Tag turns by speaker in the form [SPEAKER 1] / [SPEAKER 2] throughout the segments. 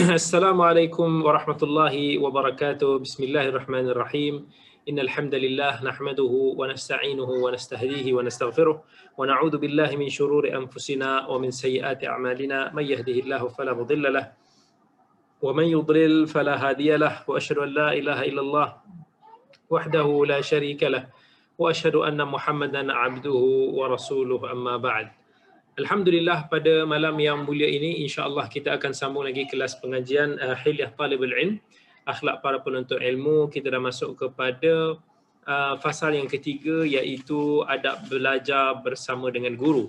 [SPEAKER 1] Assalamualaikum warahmatullahi wabarakatuh. Bismillahirrahmanirrahim. Innal hamdalillah nahmaduhu wa nasta'inuhu wa nastahdihi wa nastaghfiruh wa na'udzu billahi min shururi anfusina wa min sayyiati a'malina may yahdihillahu fala mudilla lahu wa man yudlil fala hadiya lahu wa asyhadu an la ilaha illallah wahdahu la syarika lahu wa asyhadu anna Muhammadan 'abduhu wa rasuluhu amma ba'd. Alhamdulillah, pada malam yang mulia ini insya-Allah kita akan sambung lagi kelas pengajian Hilyah Talibul Ilm, akhlak para penuntut ilmu. Kita dah masuk kepada fasal yang ketiga, iaitu adab belajar bersama dengan guru.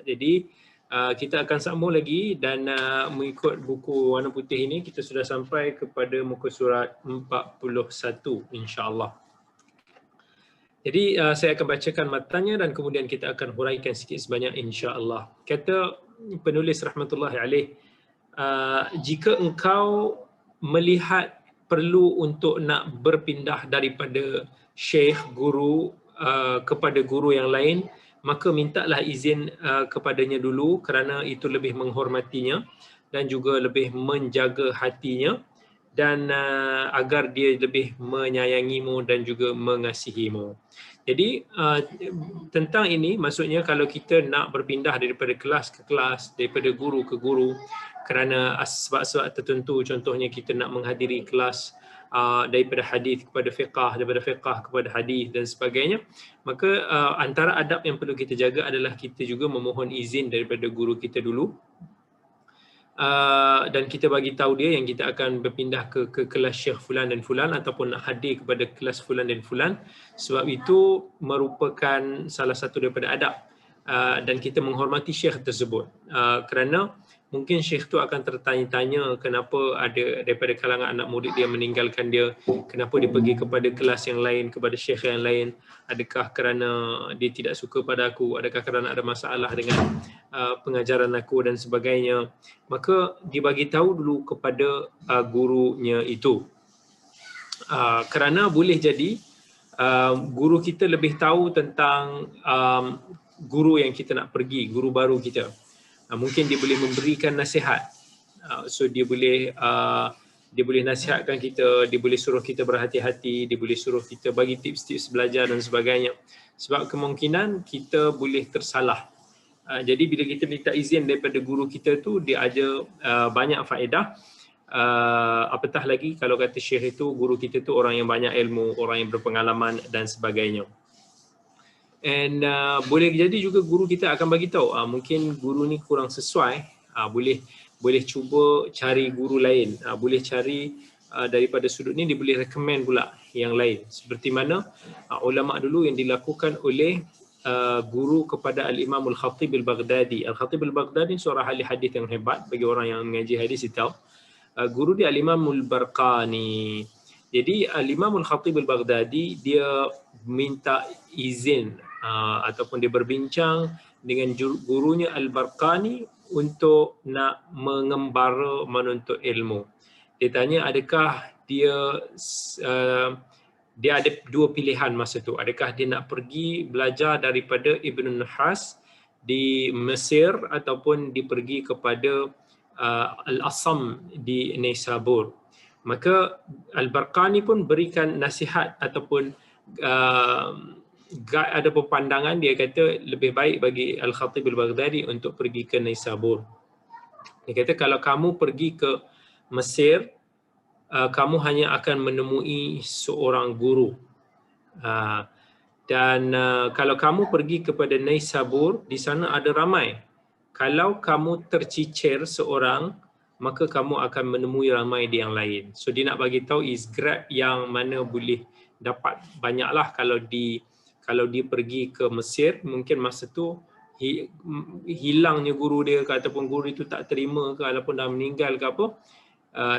[SPEAKER 1] Jadi kita akan sambung lagi dan mengikut buku warna putih ini kita sudah sampai kepada muka surat 41 insya-Allah. Jadi saya akan bacakan matanya dan kemudian kita akan huraikan sikit sebanyak insya-Allah. Kata penulis rahmatullahi alaih, jika engkau melihat perlu untuk nak berpindah daripada syekh guru kepada guru yang lain, maka mintalah izin kepadanya dulu, kerana itu lebih menghormatinya dan juga lebih menjaga hatinya, dan agar dia lebih menyayangimu dan juga mengasihimu. Jadi tentang ini, maksudnya kalau kita nak berpindah daripada kelas ke kelas, daripada guru ke guru, kerana sebab-sebab tertentu, contohnya kita nak menghadiri kelas daripada hadis kepada fiqah, daripada fiqah kepada hadis dan sebagainya, maka antara adab yang perlu kita jaga adalah kita juga memohon izin daripada guru kita dulu. Dan kita bagi tahu dia yang kita akan berpindah ke kelas Syekh Fulan dan Fulan ataupun nak hadir kepada kelas Fulan dan Fulan, sebab itu merupakan salah satu daripada adab, dan kita menghormati Syekh tersebut, kerana mungkin Syekh tu akan tertanya-tanya kenapa ada daripada kalangan anak murid dia meninggalkan dia, kenapa dia pergi kepada kelas yang lain, kepada Syekh yang lain, adakah kerana dia tidak suka pada aku, adakah kerana ada masalah dengan pengajaran aku dan sebagainya. Maka dibagi tahu dulu kepada gurunya itu, kerana boleh jadi guru kita lebih tahu tentang guru yang kita nak pergi, guru baru kita. Mungkin dia boleh memberikan nasihat, so dia boleh nasihatkan kita, dia boleh suruh kita berhati-hati, dia boleh suruh kita bagi tips-tips belajar dan sebagainya, sebab kemungkinan kita boleh tersalah. Jadi bila kita minta izin daripada guru kita tu, dia ada banyak faedah, apatah lagi kalau kata Syekh itu, guru kita tu orang yang banyak ilmu, orang yang berpengalaman dan sebagainya. And boleh jadi juga guru kita akan bagi tahu mungkin guru ni kurang sesuai, boleh cuba cari guru lain, boleh cari daripada sudut ni, dia boleh recommend pula yang lain, seperti mana ulama dulu yang dilakukan oleh guru kepada Al-Imam Al-Khatib Al-Baghdadi. Al-Khatib Al-Baghdadi seorang ahli hadis yang hebat, bagi orang yang mengaji hadis dia tahu. Guru dia Al-Imam Al-Barqani. Jadi Al-Imam Al-Khatib Al-Baghdadi dia minta izin ataupun dia berbincang dengan gurunya Al-Barqani untuk nak mengembara menuntut ilmu. Dia tanya adakah dia ada dua pilihan masa tu. Adakah dia nak pergi belajar daripada Ibn Nahas di Mesir ataupun dia pergi kepada Al-Asam di Naisabur. Maka Al-Barqani pun berikan nasihat ataupun ada pandangan, dia kata lebih baik bagi Al-Khatib Al-Baghdadi untuk pergi ke Naisabur. Dia kata kalau kamu pergi ke Mesir, kamu hanya akan menemui seorang guru, dan kalau kamu pergi kepada Naisabur, di sana ada ramai. Kalau kamu tercicir seorang, maka kamu akan menemui ramai di yang lain. So dia nak bagi tahu is grab yang mana boleh dapat banyaklah. Kalau dia pergi ke Mesir, mungkin masa tu hilangnya guru dia ke, ataupun guru itu tak terima ke, ataupun dah meninggal ke apa,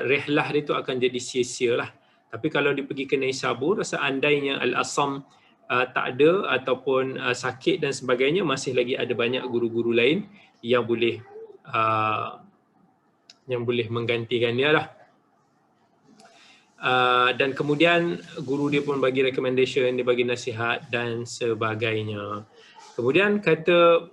[SPEAKER 1] rehlah dia tu akan jadi sia-sia lah. Tapi kalau dia pergi ke Naisabur, seandainya Al-Asam tak ada ataupun sakit dan sebagainya, masih lagi ada banyak guru-guru lain yang boleh menggantikan dia lah. Dan kemudian guru dia pun bagi recommendation, dia bagi nasihat dan sebagainya. Kemudian kata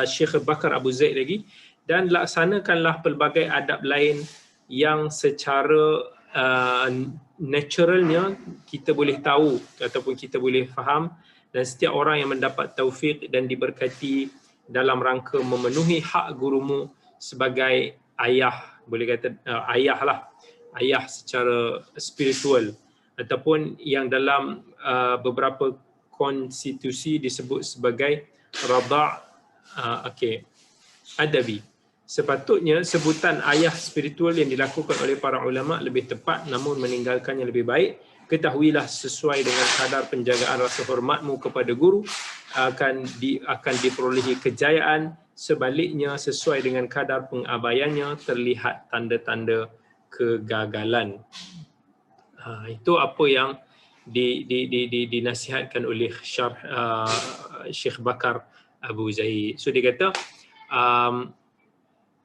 [SPEAKER 1] Syekh Bakar Abu Zaid lagi, dan laksanakanlah pelbagai adab lain yang secara naturalnya kita boleh tahu ataupun kita boleh faham, dan setiap orang yang mendapat taufik dan diberkati dalam rangka memenuhi hak gurumu sebagai ayah, boleh kata ayah lah, ayah secara spiritual, ataupun yang dalam beberapa konstitusi disebut sebagai rada' adabi. Sepatutnya sebutan ayah spiritual yang dilakukan oleh para ulama lebih tepat, namun meninggalkannya lebih baik. Ketahuilah sesuai dengan kadar penjagaan rasa hormatmu kepada guru akan diperolehi kejayaan, sebaliknya sesuai dengan kadar pengabaiannya terlihat tanda-tanda kegagalan. Itu apa yang dinasihatkan oleh Syekh Bakar Abu Zaid. So dia kata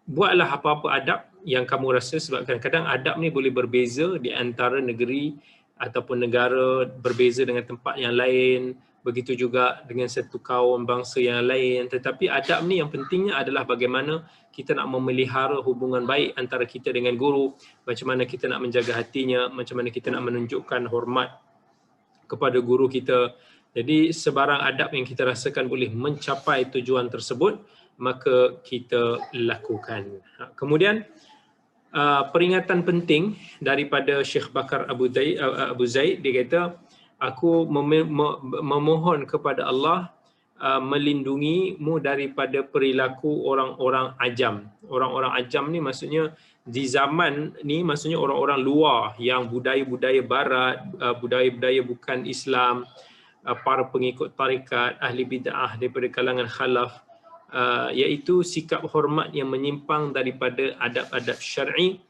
[SPEAKER 1] buatlah apa-apa adab yang kamu rasa, sebab kadang-kadang adab ni boleh berbeza di antara negeri ataupun negara, berbeza dengan tempat yang lain, begitu juga dengan satu kaum bangsa yang lain. Tetapi adab ni yang pentingnya adalah bagaimana kita nak memelihara hubungan baik antara kita dengan guru, macam mana kita nak menjaga hatinya, macam mana kita nak menunjukkan hormat kepada guru kita. Jadi sebarang adab yang kita rasakan boleh mencapai tujuan tersebut, maka kita lakukan. Kemudian peringatan penting daripada Syekh Bakar Abu Zaid, dia kata, aku memohon kepada Allah melindungimu daripada perilaku orang-orang ajam. Orang-orang ajam ni maksudnya di zaman ni, maksudnya orang-orang luar yang budaya-budaya barat, budaya-budaya bukan Islam, para pengikut tarikat, ahli bid'ah daripada kalangan khalaf, iaitu sikap hormat yang menyimpang daripada adab-adab syar'i.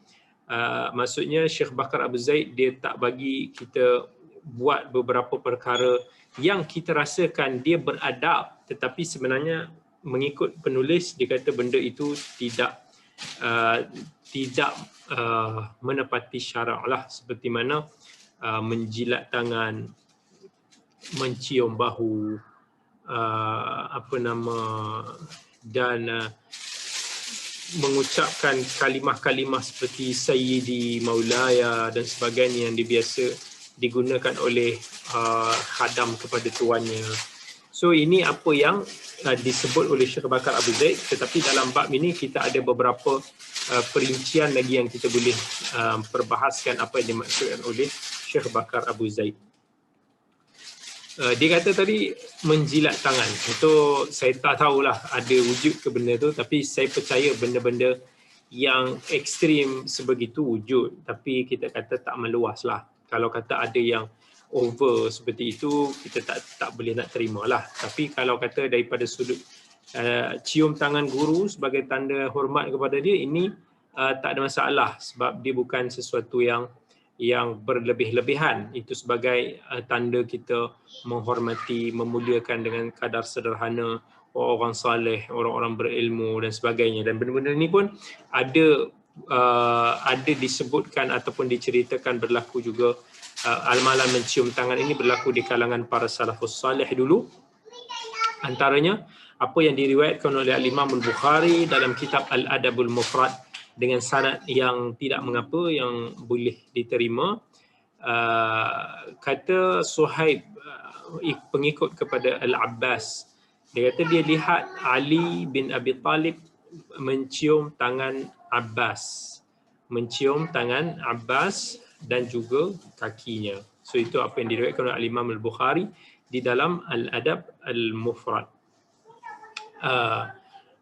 [SPEAKER 1] Maksudnya Syekh Bakar Abu Zaid dia tak bagi kita buat beberapa perkara yang kita rasakan dia beradab, tetapi sebenarnya mengikut penulis dia kata benda itu tidak menepati syarak lah, seperti mana menjilat tangan, mencium bahu, dan mengucapkan kalimah-kalimah seperti Sayyidi, Maulaya dan sebagainya yang biasa digunakan oleh khadam kepada tuannya. So ini apa yang disebut oleh Syekh Bakar Abu Zaid, tetapi dalam bab ini kita ada beberapa perincian lagi yang kita boleh perbahaskan apa yang dimaksudkan oleh Syekh Bakar Abu Zaid. Dia kata tadi menjilat tangan, itu saya tak tahulah ada wujud ke benda tu, tapi saya percaya benda-benda yang ekstrim sebegitu wujud, tapi kita kata tak meluas lah. Kalau kata ada yang over seperti itu, kita tak boleh nak terima lah. Tapi kalau kata daripada sudut cium tangan guru sebagai tanda hormat kepada dia, ini tak ada masalah, sebab dia bukan sesuatu yang berlebih-lebihan. Itu sebagai tanda kita menghormati, memuliakan dengan kadar sederhana orang-orang saleh, orang-orang berilmu dan sebagainya. Dan benda-benda ini pun ada disebutkan ataupun diceritakan berlaku juga. Amalan mencium tangan ini berlaku di kalangan para salafus saleh dulu. Antaranya apa yang diriwayatkan oleh Imam Al-Bukhari dalam kitab Al-Adabul Mufrad dengan sanad yang tidak mengapa, yang boleh diterima. Kata Suhaib, pengikut kepada Al-Abbas, dia kata dia lihat Ali bin Abi Talib mencium tangan Abbas, dan juga kakinya. So itu apa yang diriwayatkan oleh Imam Al-Bukhari di dalam Al-Adab Al-Mufrad.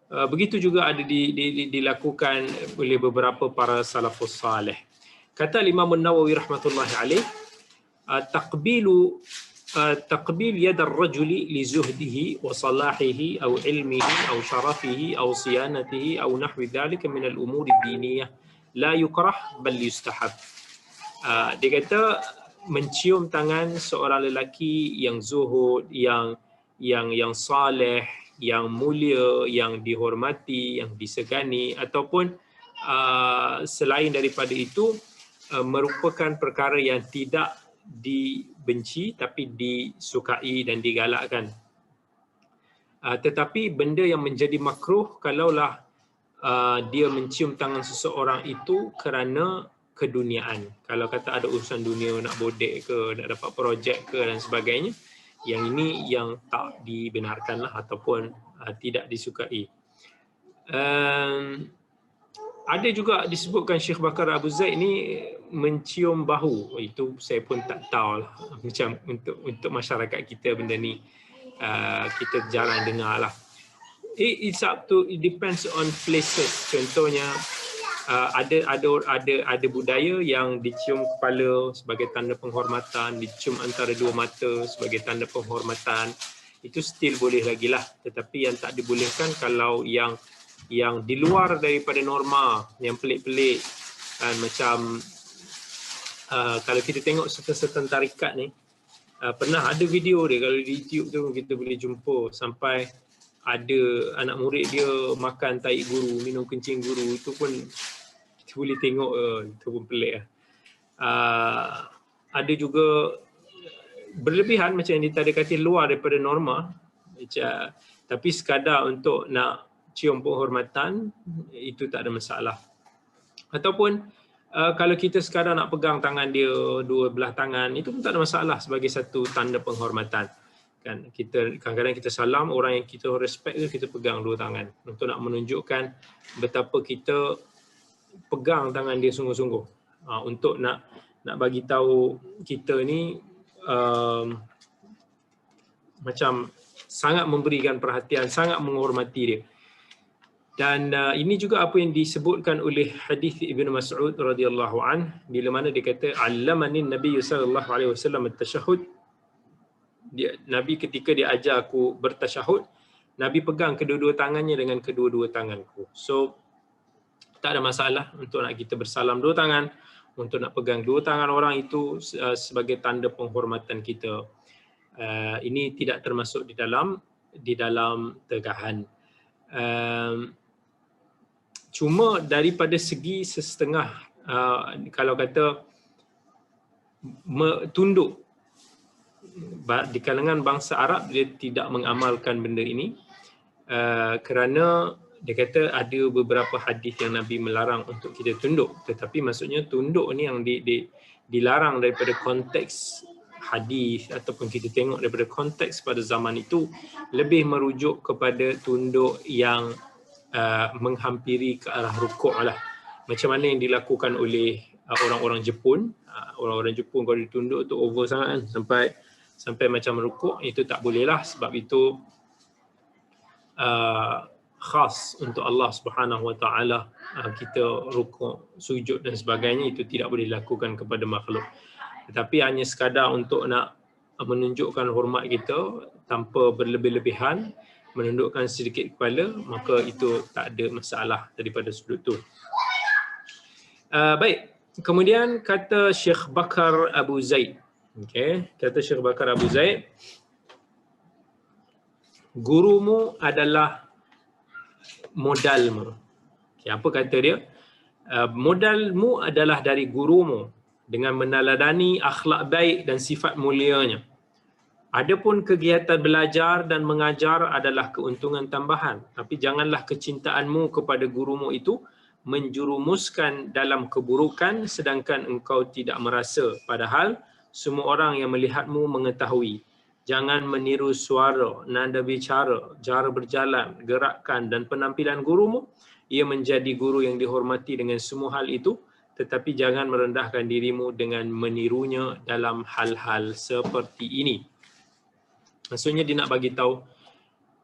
[SPEAKER 1] Begitu juga ada dilakukan oleh beberapa para salafus salih. Kata Imam An-Nawawi rahmatullahi alaih, taqbil yad ar-rajuli li zuhdihi wa salahihi aw ilmihi aw sharafihi aw siyanatihi aw nahwi dhalika min al-umur ad-diniyah la yukrah bal yustahab. Dia kata mencium tangan seorang lelaki yang zuhud, yang saleh, yang mulia, yang dihormati, yang disegani, ataupun selain daripada itu, merupakan perkara yang tidak dibenci tapi disukai dan digalakkan. Tetapi benda yang menjadi makruh kalaulah dia mencium tangan seseorang itu kerana keduniaan. Kalau kata ada urusan dunia, nak bodek ke, nak dapat projek ke dan sebagainya, yang ini yang tak dibenarkan lah ataupun tidak disukai. Ada juga disebutkan Syekh Bakar Abu Zaid ni mencium bahu. Itu saya pun tak tahu lah. Macam untuk masyarakat kita benda ni kita jarang dengar lah. It depends on places. Contohnya ada budaya yang dicium kepala sebagai tanda penghormatan, dicium antara dua mata sebagai tanda penghormatan. Itu still boleh lagi lah. Tetapi yang tak dibolehkan kalau yang di luar daripada norma, yang pelik-pelik, macam kalau kita tengok certain tarikat ni, pernah ada video dia, kalau di YouTube tu kita boleh jumpa sampai ada anak murid dia makan tai guru, minum kencing guru. Itu pun kita boleh tengok, itu pun pelik lah. Ada juga berlebihan macam yang tadi kata luar daripada norma, tapi sekadar untuk nak cium penghormatan, itu tak ada masalah. Ataupun kalau kita sekadar nak pegang tangan dia, dua belah tangan, itu pun tak ada masalah sebagai satu tanda penghormatan. Kan, kita kadang-kadang kita salam orang yang kita respect tu, kita pegang dua tangan untuk nak menunjukkan betapa kita pegang tangan dia sungguh-sungguh, untuk nak bagi tahu kita ni macam sangat memberikan perhatian, sangat menghormati dia. Dan ini juga apa yang disebutkan oleh hadis Ibnu Mas'ud radhiyallahu an, bila mana dia kata allamani Nabi sallallahu alaihi wasallam at-tashahhud. Nabi ketika dia ajar aku bertasyahud, Nabi pegang kedua-dua tangannya dengan kedua-dua tanganku. So tak ada masalah untuk nak kita bersalam dua tangan, untuk nak pegang dua tangan orang itu sebagai tanda penghormatan kita. Ini tidak termasuk di dalam tegahan. Cuma daripada segi setengah, kalau kata tunduk, di kalangan bangsa Arab dia tidak mengamalkan benda ini, kerana dia kata ada beberapa hadis yang Nabi melarang untuk kita tunduk. Tetapi maksudnya tunduk ni yang dilarang daripada konteks hadis, ataupun kita tengok daripada konteks pada zaman itu, lebih merujuk kepada tunduk yang menghampiri ke arah rukuk lah. Macam mana yang dilakukan oleh orang-orang Jepun. Orang-orang Jepun kalau ditunduk tu over sangat kan, sampai macam rukuk, itu tak boleh lah. Sebab itu khas untuk Allah Subhanahu Wa Taala. Kita rukuk, sujud dan sebagainya itu tidak boleh dilakukan kepada makhluk. Tetapi hanya sekadar untuk nak menunjukkan hormat kita tanpa berlebih-lebihan, menundukkan sedikit kepala, maka itu tak ada masalah daripada sudut tu. Baik, kemudian kata Syekh Bakar Abu Zaid. Okay, kata Syekh Bakar Abu Zaid, gurumu adalah modalmu. Okay, apa kata dia? Modalmu adalah dari gurumu dengan meneladani akhlak baik dan sifat mulianya. Adapun kegiatan belajar dan mengajar adalah keuntungan tambahan, tapi janganlah kecintaanmu kepada gurumu itu menjurumuskan dalam keburukan sedangkan engkau tidak merasa, padahal semua orang yang melihatmu mengetahui. Jangan meniru suara, nada bicara, cara berjalan, gerakan dan penampilan gurumu. Ia menjadi guru yang dihormati dengan semua hal itu, tetapi jangan merendahkan dirimu dengan menirunya dalam hal-hal seperti ini. Maksudnya dia nak bagi tahu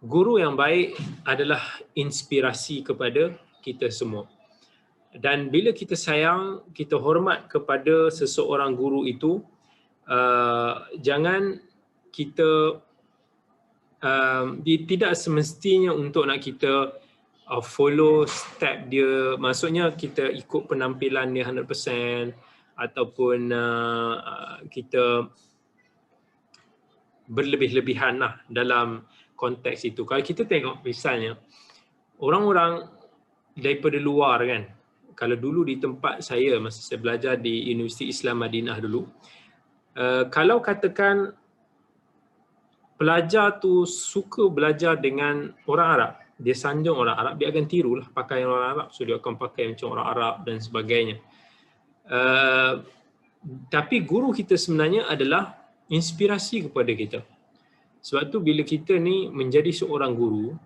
[SPEAKER 1] guru yang baik adalah inspirasi kepada kita semua. Dan bila kita sayang, kita hormat kepada seseorang guru itu, jangan kita tidak semestinya untuk nak kita follow step dia, maksudnya kita ikut penampilan dia 100%, ataupun kita berlebih-lebihan lah dalam konteks itu. Kalau kita tengok misalnya orang-orang daripada luar kan, kalau dulu di tempat saya masa saya belajar di Universiti Islam Madinah dulu, kalau katakan pelajar tu suka belajar dengan orang Arab, dia sanjung orang Arab, dia akan tirulah pakaian orang Arab, so dia akan pakai macam orang Arab dan sebagainya. Tapi guru kita sebenarnya adalah inspirasi kepada kita. Sebab tu bila kita ni menjadi seorang guru,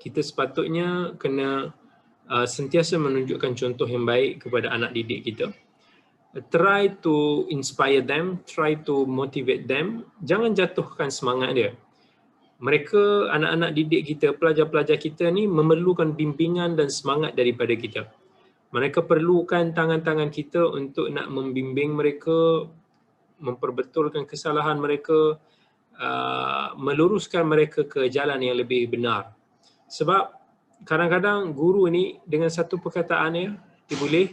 [SPEAKER 1] kita sepatutnya kena sentiasa menunjukkan contoh yang baik kepada anak didik kita. Try to inspire them, try to motivate them. Jangan jatuhkan semangat dia. Mereka, anak-anak didik kita, pelajar-pelajar kita ni memerlukan bimbingan dan semangat daripada kita. Mereka perlukan tangan-tangan kita untuk nak membimbing mereka, memperbetulkan kesalahan mereka, meluruskan mereka ke jalan yang lebih benar. Sebab kadang-kadang guru ni dengan satu perkataannya, dia boleh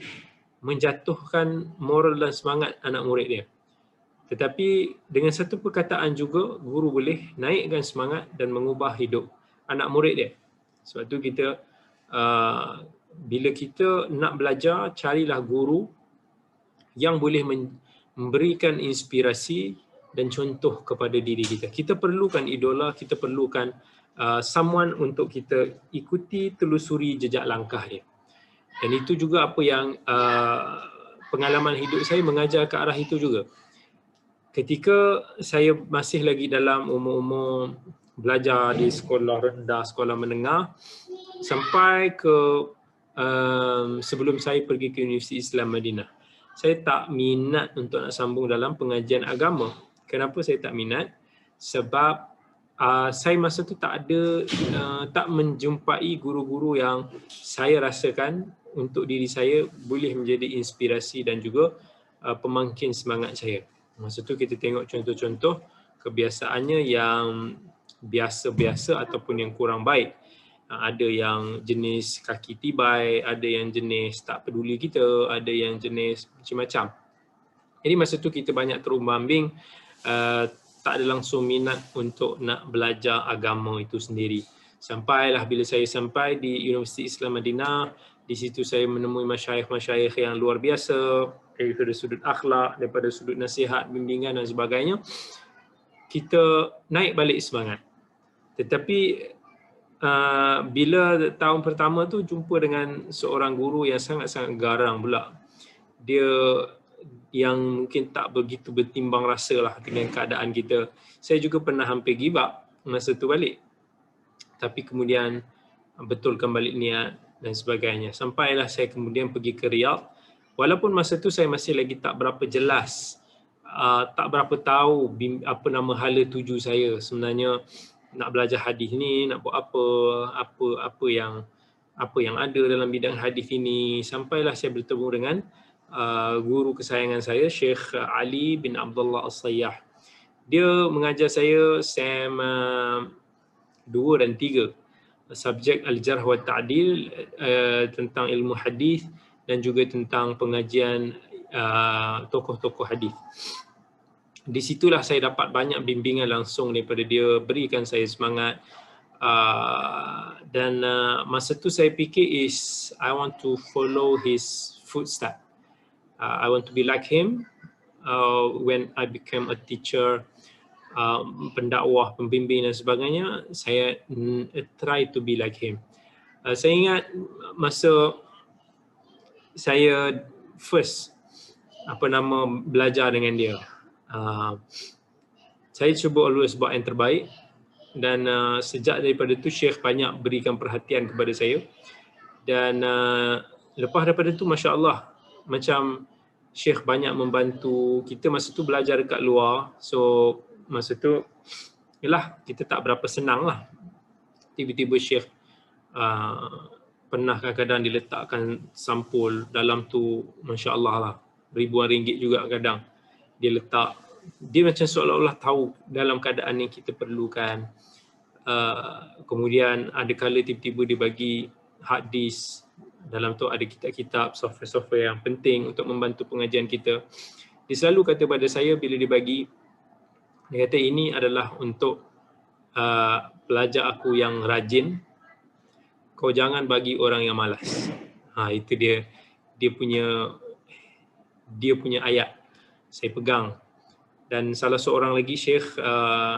[SPEAKER 1] menjatuhkan moral dan semangat anak murid dia. Tetapi dengan satu perkataan juga, guru boleh naikkan semangat dan mengubah hidup anak murid dia. Sebab tu kita, bila kita nak belajar, carilah guru yang boleh memberikan inspirasi dan contoh kepada diri kita. Kita perlukan idola, kita perlukan someone untuk kita ikuti, telusuri jejak langkah dia. Dan itu juga apa yang pengalaman hidup saya mengajar ke arah itu juga. Ketika saya masih lagi dalam umur-umur belajar di sekolah rendah, sekolah menengah, sampai ke sebelum saya pergi ke Universiti Islam Madinah, saya tak minat untuk nak sambung dalam pengajian agama. Kenapa saya tak minat? Sebab saya masa tu tak menjumpai guru-guru yang saya rasakan untuk diri saya boleh menjadi inspirasi dan juga pemangkin semangat saya. Masa tu kita tengok contoh-contoh kebiasaannya yang biasa-biasa ataupun yang kurang baik. Ada yang jenis kaki tibai, ada yang jenis tak peduli kita, ada yang jenis macam-macam. Jadi masa tu kita banyak terumbang-ambing, tak ada langsung minat untuk nak belajar agama itu sendiri. Sampailah bila saya sampai di Universiti Islam Madinah, di situ saya menemui masyayikh-masyayikh yang luar biasa, daripada sudut akhlak, daripada sudut nasihat, bimbingan dan sebagainya. Kita naik balik semangat. Tetapi bila tahun pertama tu jumpa dengan seorang guru yang sangat-sangat garang pula. Dia yang mungkin tak begitu bertimbang rasa lah dengan keadaan kita. Saya juga pernah hampir give up masa tu balik. Tapi kemudian betulkan balik niat dan sebagainya. Sampailah saya kemudian pergi ke Riyadh. Walaupun masa tu saya masih lagi tak berapa jelas, tak berapa tahu apa nama hala tuju saya. Sebenarnya nak belajar hadis ni, nak buat apa yang ada dalam bidang hadis ini. Sampailah saya bertemu dengan guru kesayangan saya, Syekh Ali bin Abdullah As-Sayyah. Dia mengajar saya SEM 2 dan 3, subjek Al-Jarh wa Ta'dil, tentang ilmu hadis dan juga tentang pengajian tokoh-tokoh hadis. Di situlah saya dapat banyak bimbingan langsung daripada dia, berikan saya semangat. Dan masa tu saya fikir I want to follow his footstep. I want to be like him. When I became a teacher, pendakwah, pembimbing dan sebagainya, saya try to be like him. Saya ingat masa saya first belajar dengan dia, saya cuba always buat yang terbaik. Dan sejak daripada tu Syekh banyak berikan perhatian kepada saya. Dan lepas daripada tu Masya Allah, macam Syekh banyak membantu kita. Masa tu belajar dekat luar, so masa tu yalah, kita tak berapa senang lah. Tiba-tiba Syekh pernah kadang-kadang diletakkan sampul dalam tu, Masya Allah lah, ribuan ringgit juga kadang dia letak. Dia macam seolah-olah tahu dalam keadaan yang kita perlukan. Kemudian ada kala tiba-tiba dia bagi hard disk, dalam tu ada kitab-kitab, software-software yang penting untuk membantu pengajian kita. Dia selalu kata pada saya bila dia bagi, dia kata ini adalah untuk pelajar aku yang rajin, kau jangan bagi orang yang malas. Itu dia punya ayat, saya pegang. Dan salah seorang lagi Syekh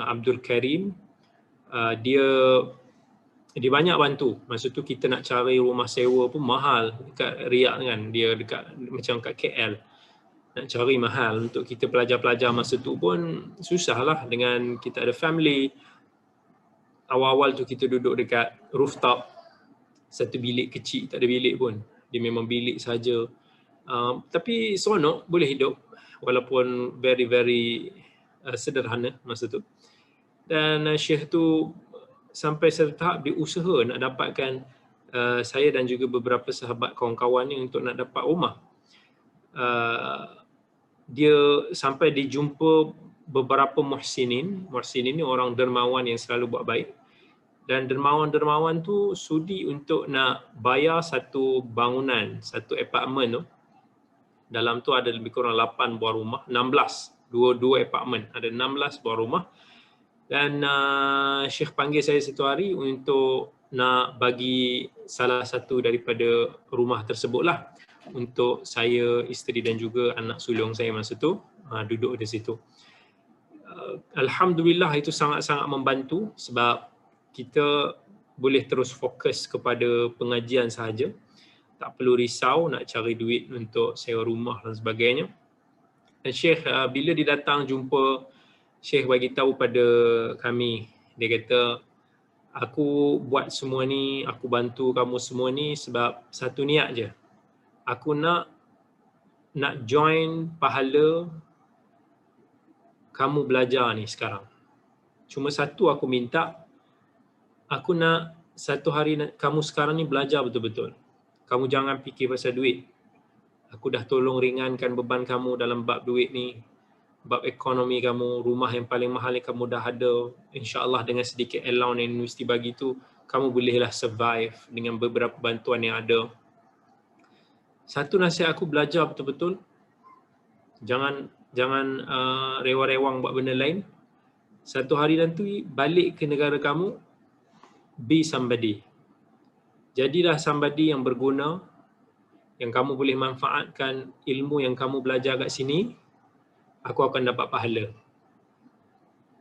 [SPEAKER 1] Abdul Karim, dia dia banyak bantu. Masa tu kita nak cari rumah sewa pun mahal dekat Riyadh kan, dia dekat macam kat KL. Nak cari mahal untuk kita pelajar-pelajar masa tu pun susah lah dengan kita ada family. Awal-awal tu kita duduk dekat rooftop, satu bilik kecil, tak ada bilik pun. Dia memang bilik saja. Tapi seronok, boleh hidup walaupun very very sederhana masa tu. Dan Syekh tu sampai satu tahap dia usaha nak dapatkan saya dan juga beberapa sahabat kawan-kawan ni untuk nak dapat rumah. Dia sampai dijumpa beberapa muhsinin. Muhsinin ni orang dermawan yang selalu buat baik. Dan dermawan-dermawan tu sudi untuk nak bayar satu bangunan, satu apartmen tu. Dalam tu ada lebih kurang 8 buah rumah, 16, dua apartmen, ada 16 buah rumah. Dan Syekh panggil saya satu hari untuk nak bagi salah satu daripada rumah tersebutlah untuk saya, isteri dan juga anak sulung saya masa tu duduk di situ. Alhamdulillah itu sangat-sangat membantu sebab kita boleh terus fokus kepada pengajian sahaja. Tak perlu risau nak cari duit untuk sewa rumah dan sebagainya. Dan Syekh bila dia datang jumpa, Syekh bagi tahu pada kami, dia kata, aku buat semua ni, aku bantu kamu semua ni sebab satu niat je. Aku nak join pahala kamu belajar ni sekarang. Cuma satu aku minta, aku nak satu hari kamu sekarang ni belajar betul-betul. Kamu jangan fikir pasal duit. Aku dah tolong ringankan beban kamu dalam bab duit ni. Bab ekonomi kamu, rumah yang paling mahal yang kamu dah ada. InsyaAllah dengan sedikit allowance yang universiti bagi tu, kamu bolehlah survive dengan beberapa bantuan yang ada. Satu nasihat aku, belajar betul-betul. Jangan rewang-rewang buat benda lain. Satu hari nanti balik ke negara kamu, be somebody. Jadilah somebody yang berguna, yang kamu boleh manfaatkan ilmu yang kamu belajar kat sini, aku akan dapat pahala.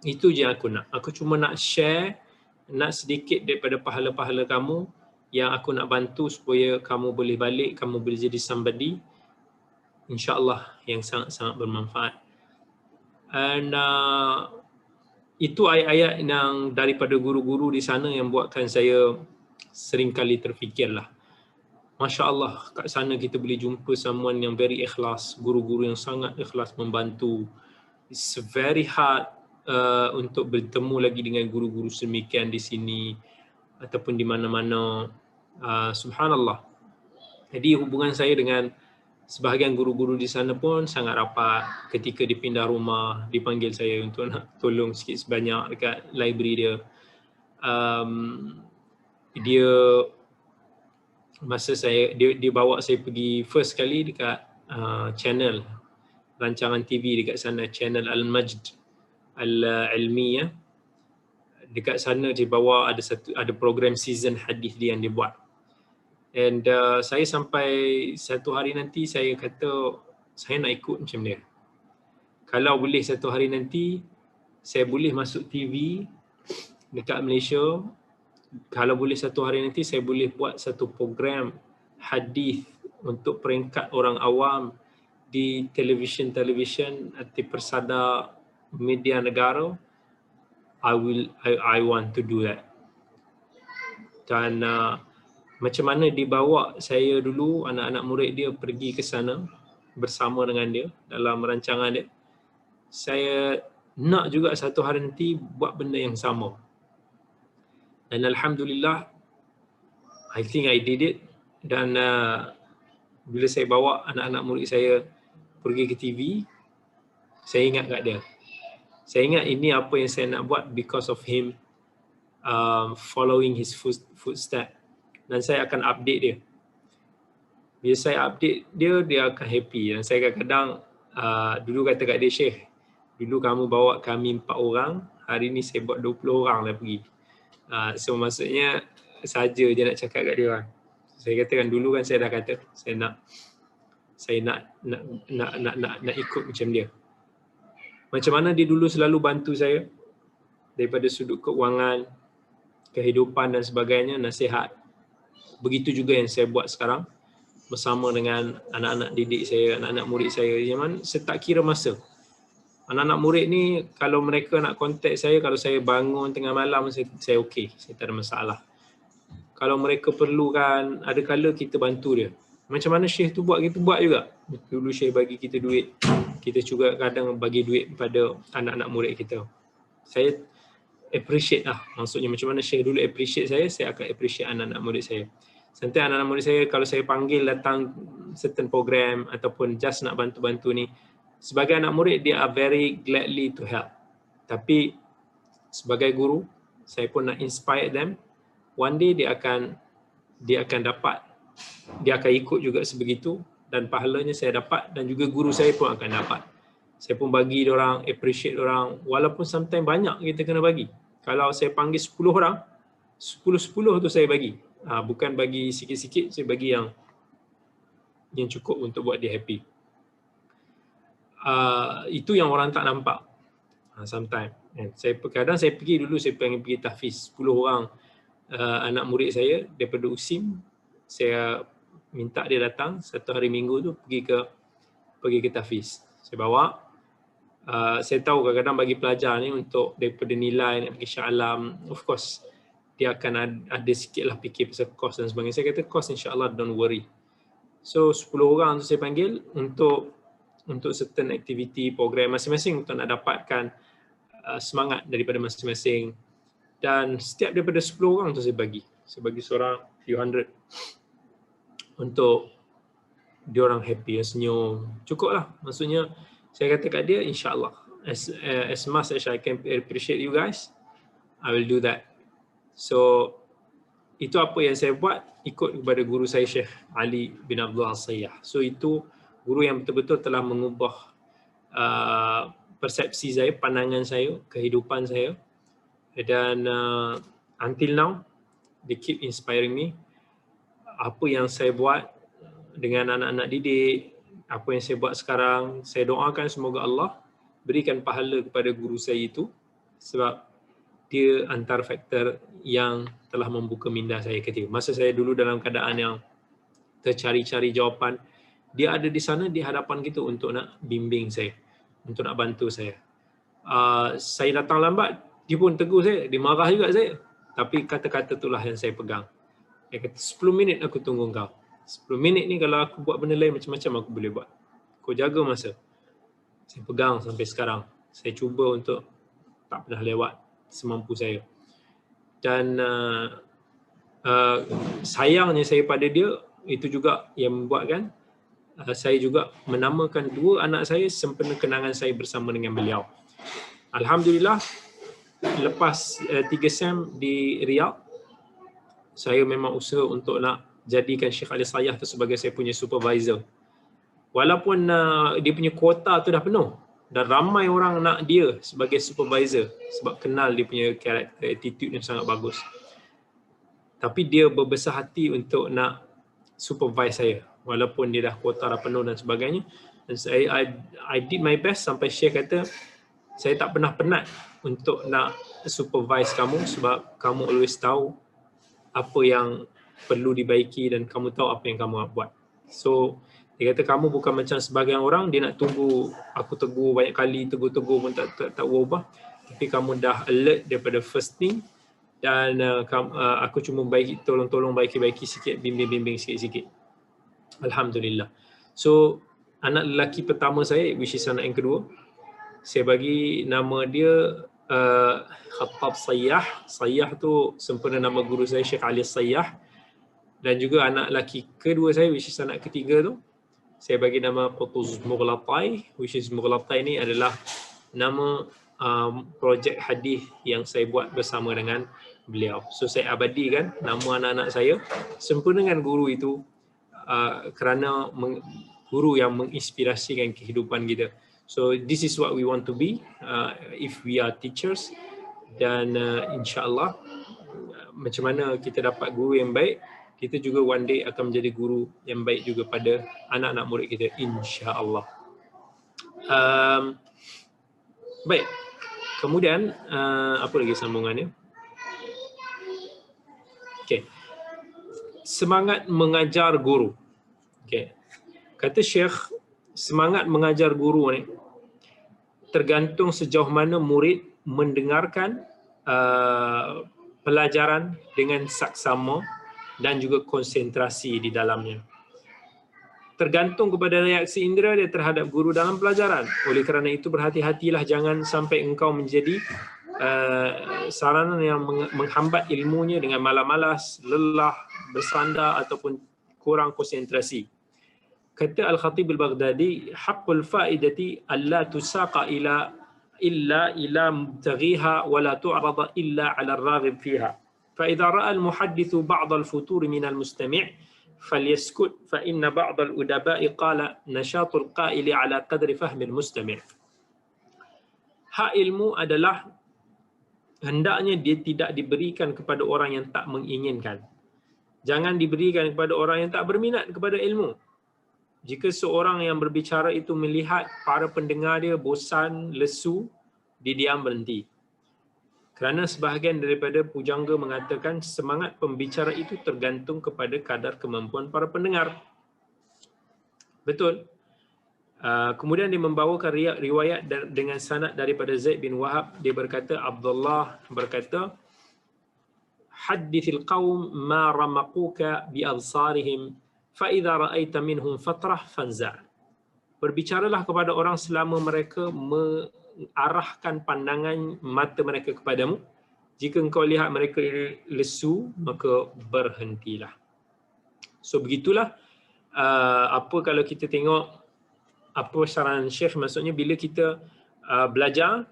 [SPEAKER 1] Itu je aku nak. Aku cuma nak share, nak sedikit daripada pahala-pahala kamu yang aku nak bantu supaya kamu boleh balik, kamu boleh jadi somebody, insyaAllah yang sangat-sangat bermanfaat. And itu ayat-ayat yang daripada guru-guru di sana yang buatkan saya seringkali terfikirlah. Masya Allah, kat sana kita boleh jumpa someone yang very ikhlas, guru-guru yang sangat ikhlas membantu. It's very hard untuk bertemu lagi dengan guru-guru semikian di sini ataupun di mana-mana. Subhanallah. Jadi hubungan saya dengan sebahagian guru-guru di sana pun sangat rapat. Ketika dipindah rumah, dipanggil saya untuk nak tolong sikit sebanyak dekat library dia. Dia bawa saya pergi first kali dekat channel rancangan TV dekat sana, channel Al-Majd Al-Ilmiyah. Dekat sana dia bawa ada program season hadis dia yang dia buat. And saya sampai satu hari nanti saya kata saya nak ikut macam dia. Kalau boleh satu hari nanti saya boleh masuk TV dekat Malaysia. Kalau boleh satu hari nanti saya boleh buat satu program hadis untuk peringkat orang awam di televisyen atau persada media negara. I want to do that. Dan macam mana dibawa saya dulu, anak-anak murid dia pergi ke sana bersama dengan dia dalam rancangan dia. Saya nak juga satu hari nanti buat benda yang sama. Dan Alhamdulillah, I think I did it. Dan bila saya bawa anak-anak murid saya pergi ke TV, saya ingat kat dia. Saya ingat ini apa yang saya nak buat because of him, following his footstep. Dan saya akan update dia. Bila saya update dia, dia akan happy. Dan saya kadang-kadang dulu kata kat dia, Syekh, dulu kamu bawa kami 4 orang, hari ni saya buat 20 orang lah pergi. So maksudnya saja je nak cakap kat dia orang. Saya katakan dulu kan saya dah kata saya nak ikut macam dia. Macam mana dia dulu selalu bantu saya daripada sudut keuangan, kehidupan dan sebagainya, nasihat. Begitu juga yang saya buat sekarang bersama dengan anak-anak didik saya, anak-anak murid saya. Zaman saya tak kira masa. Anak-anak murid ni kalau mereka nak kontak saya, kalau saya bangun tengah malam, saya okey, saya tak ada masalah. Kalau mereka perlukan, ada kala kita bantu dia. Macam mana Syekh tu buat, kita buat juga. Dulu Syekh bagi kita duit, kita juga kadang bagi duit kepada anak-anak murid kita. Saya appreciate lah, maksudnya macam mana Syekh dulu appreciate saya akan appreciate anak-anak murid saya. Sampai anak-anak murid saya, kalau saya panggil datang certain program ataupun just nak bantu-bantu ni, sebagai anak murid, dia are very gladly to help. Tapi sebagai guru, saya pun nak inspire them. One day dia akan dapat, dia akan ikut juga sebegitu, dan pahalanya saya dapat dan juga guru saya pun akan dapat. Saya pun bagi orang, appreciate orang, walaupun sometimes banyak kita kena bagi. Kalau saya panggil 10 orang, 10 tu saya bagi. Bukan bagi sikit-sikit, saya bagi yang cukup untuk buat dia happy. Itu yang orang tak nampak. Sometimes. Kadang saya pergi dulu, saya pergi tahfiz. 10 orang anak murid saya daripada USIM, saya minta dia datang satu hari minggu tu pergi ke tahfiz. Saya bawa. Saya tahu kadang-kadang bagi pelajar ni untuk daripada nilai nak pergi Shah Alam, of course dia akan ada sikit lah fikir pasal kos dan sebagainya. Saya kata kos insyaAllah don't worry. So 10 orang tu saya panggil untuk certain activity, program masing-masing untuk nak dapatkan semangat daripada masing-masing. Dan setiap daripada 10 orang tu saya bagi seorang few hundred untuk diorang happy, senyum. Cukup lah. Maksudnya saya kata kat dia, insyaAllah as much as I can appreciate you guys, I will do that. So itu apa yang saya buat ikut kepada guru saya Syekh Ali bin Abdul As-Sayyah. So itu guru yang betul-betul telah mengubah persepsi saya, pandangan saya, kehidupan saya. Dan until now, they keep inspiring me. Apa yang saya buat dengan anak-anak didik, apa yang saya buat sekarang, saya doakan semoga Allah berikan pahala kepada guru saya itu, sebab dia antara faktor yang telah membuka minda saya ketika masa saya dulu dalam keadaan yang tercari-cari jawapan, dia ada di sana di hadapan kita untuk nak bimbing saya, untuk nak bantu saya. Saya datang lambat, dia pun tegur saya, dia marah juga saya, tapi kata-kata itulah yang saya pegang. Dia kata 10 minit aku tunggu kau. 10 minit ni kalau aku buat benda lain macam-macam aku boleh buat. Kau jaga masa. Saya pegang sampai sekarang. Saya cuba untuk tak pernah lewat semampu saya. Dan sayangnya saya pada dia, itu juga yang membuatkan saya juga menamakan 2 anak saya sempena kenangan saya bersama dengan beliau. Alhamdulillah, lepas 3 sem di Riyadh, saya memang usaha untuk nak jadikan Syekh Ali Sayyah tu sebagai saya punya supervisor. Walaupun dia punya kuota tu dah penuh dan ramai orang nak dia sebagai supervisor sebab kenal dia punya karakter, attitude yang sangat bagus. Tapi dia berbesar hati untuk nak supervise saya walaupun dia dah kuota dah penuh dan sebagainya. Dan I did my best sampai Syekh kata saya tak pernah penat untuk nak supervise kamu sebab kamu always tahu apa yang perlu dibaiki dan kamu tahu apa yang kamu buat. So dia kata kamu bukan macam sebagian orang, dia nak tunggu aku tegur banyak kali, tegur pun tak ubah. Tapi kamu dah alert daripada first thing dan aku cuma tolong baiki sikit, bimbing sikit-sikit. Alhamdulillah. So anak lelaki pertama saya, which is anak yang kedua, saya bagi nama dia Khattab Sayyah. Sayyah tu sempena nama guru saya Syekh Ali Sayyah. Dan juga anak lelaki kedua saya, which is anak ketiga tu, saya bagi nama Qutuz Mughlatai, which is Mughlatai ni adalah nama projek hadis yang saya buat bersama dengan beliau. So saya abadikan nama anak-anak saya sempena dengan guru itu kerana guru yang menginspirasikan kehidupan kita. So this is what we want to be if we are teachers. Dan insya-Allah macam mana kita dapat guru yang baik, kita juga one day akan menjadi guru yang baik juga pada anak-anak murid kita, insya-Allah. Baik. Kemudian apa lagi sambungannya? Okey. Semangat mengajar guru. Okey. Kata Syekh, semangat mengajar guru ni tergantung sejauh mana murid mendengarkan pelajaran dengan saksama dan juga konsentrasi di dalamnya. Tergantung kepada reaksi indera dia terhadap guru dalam pelajaran. Oleh kerana itu berhati-hatilah jangan sampai engkau menjadi saranan yang menghambat ilmunya dengan malas-malas, lelah, bersandar ataupun kurang konsentrasi. Kata Al-Khatib Al-Baghdadi, haqqul faidati alla tusaqa illa ila mubtaghiha wa la tu'rada illa 'ala ar-raghib fiha. Fa idza ra'a al-muhaddithu ba'd al-futur min al-mustami' falyaskut fa inna ba'd al-udaba'i qala nashatul qa'ili 'ala qadri fahmi al-mustami'. Hak ilmu adalah hendaknya dia tidak diberikan kepada orang yang tak menginginkan. Jangan diberikan kepada orang yang tak berminat kepada ilmu. Jika seorang yang berbicara itu melihat para pendengar dia bosan, lesu, dia diam berhenti. Kerana sebahagian daripada pujangga mengatakan semangat pembicara itu tergantung kepada kadar kemampuan para pendengar. Betul. Kemudian dia membawakan riwayat dengan sanad daripada Zaid bin Wahab. Dia berkata, Abdullah berkata, Haddithil qawm ma ramaquka bi absarihim فَإِذَا رَأَيْتَ مِنْهُمْ فَطْرَةً فَانْزَعْ. Berbicaralah kepada orang selama mereka mengarahkan pandangan mata mereka kepadamu. Jika engkau lihat mereka lesu, maka berhentilah. So begitulah apa kalau kita tengok apa saran Syekh, maksudnya bila kita belajar,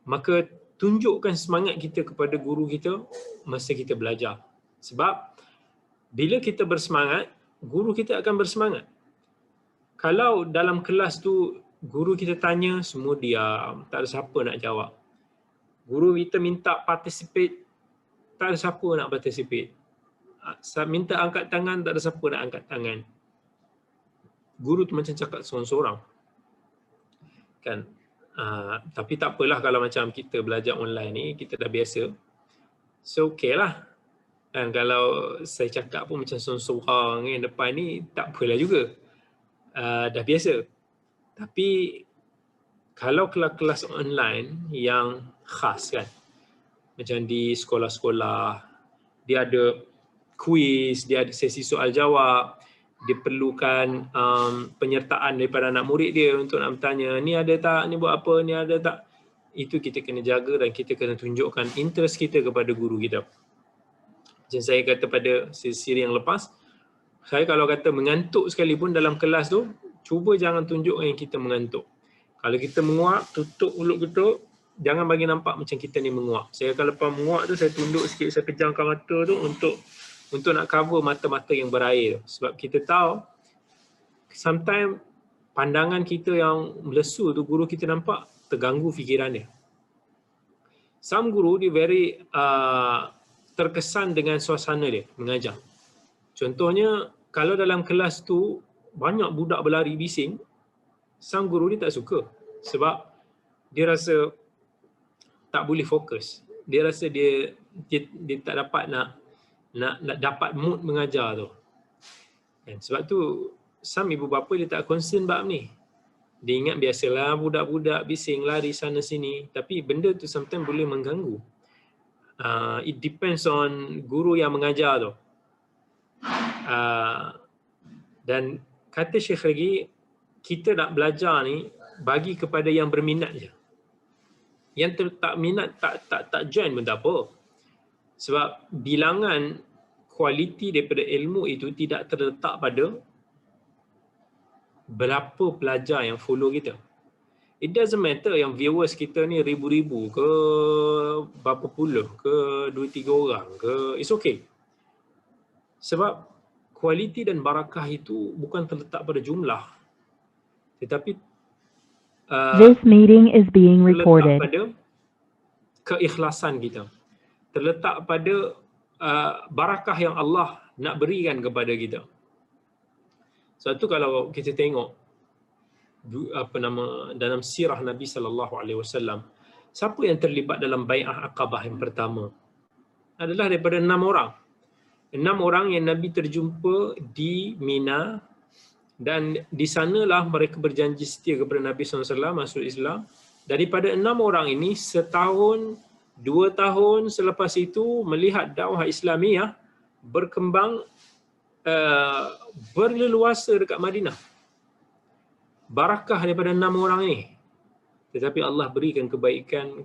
[SPEAKER 1] maka tunjukkan semangat kita kepada guru kita masa kita belajar. Sebab bila kita bersemangat, guru kita akan bersemangat. Kalau dalam kelas tu guru kita tanya, semua diam, tak ada siapa nak jawab. Guru kita minta participate, tak ada siapa nak participate. Minta angkat tangan, tak ada siapa nak angkat tangan. Guru tu macam cakap seorang-seorang. Kan? Tapi tak apalah kalau macam kita belajar online ni, kita dah biasa. So okay lah. Dan kalau saya cakap pun macam seorang-seorang yang depan ni, tak apalah juga. Dah biasa. Tapi kalau kelas online yang khas kan, macam di sekolah-sekolah, dia ada kuis, dia ada sesi soal jawab, dia perlukan penyertaan daripada anak murid dia untuk nak bertanya, ni ada tak, ni buat apa, ni ada tak. Itu kita kena jaga dan kita kena tunjukkan interest kita kepada guru kita. Macam saya kata pada siri yang lepas, saya kalau kata mengantuk sekalipun dalam kelas tu, cuba jangan tunjukkan yang kita mengantuk. Kalau kita menguap, tutup mulut kita, jangan bagi nampak macam kita ni menguap. Saya kalau lepas menguap tu, saya tunduk sikit, saya pejamkan mata tu untuk nak cover mata-mata yang berair. Sebab kita tahu, sometimes pandangan kita yang lesu tu, guru kita nampak, terganggu fikiran dia. Some guru, dia very terkesan dengan suasana dia mengajar. Contohnya, kalau dalam kelas tu banyak budak berlari bising, sang guru ni tak suka. Sebab dia rasa tak boleh fokus. Dia rasa dia tak dapat nak dapat mood mengajar tu. Dan sebab tu, some ibu bapa dia tak concern bab ni. Dia ingat biasalah budak-budak bising lari sana sini. Tapi benda tu sometimes boleh mengganggu. It depends on guru yang mengajar tu. Dan kata Syekh lagi, kita nak belajar ni bagi kepada yang berminat je. Yang tak minat, tak join pun tak apa. Sebab bilangan kualiti daripada ilmu itu tidak terletak pada berapa pelajar yang follow kita. It doesn't matter yang viewers kita ni ribu-ribu ke, berapa puluh ke, 2-3 orang ke, it's okay. Sebab kualiti dan barakah itu bukan terletak pada jumlah. Tetapi
[SPEAKER 2] This meeting is being recorded.
[SPEAKER 1] Terletak pada keikhlasan kita. Terletak pada barakah yang Allah nak berikan kepada kita. Sebab tu kalau kita tengok dalam sirah Nabi sallallahu alaihi wasallam, siapa yang terlibat dalam bai'ah Aqabah yang pertama? adalah daripada 6 orang. 6 orang yang Nabi terjumpa di Mina, dan di sanalah mereka berjanji setia kepada Nabi SAW masuk Islam. Daripada 6 orang ini, setahun, 2 tahun selepas itu melihat dakwah Islamiyah berkembang berleluasa dekat Madinah. Barakah daripada 6 orang ini. Tetapi Allah berikan kebaikan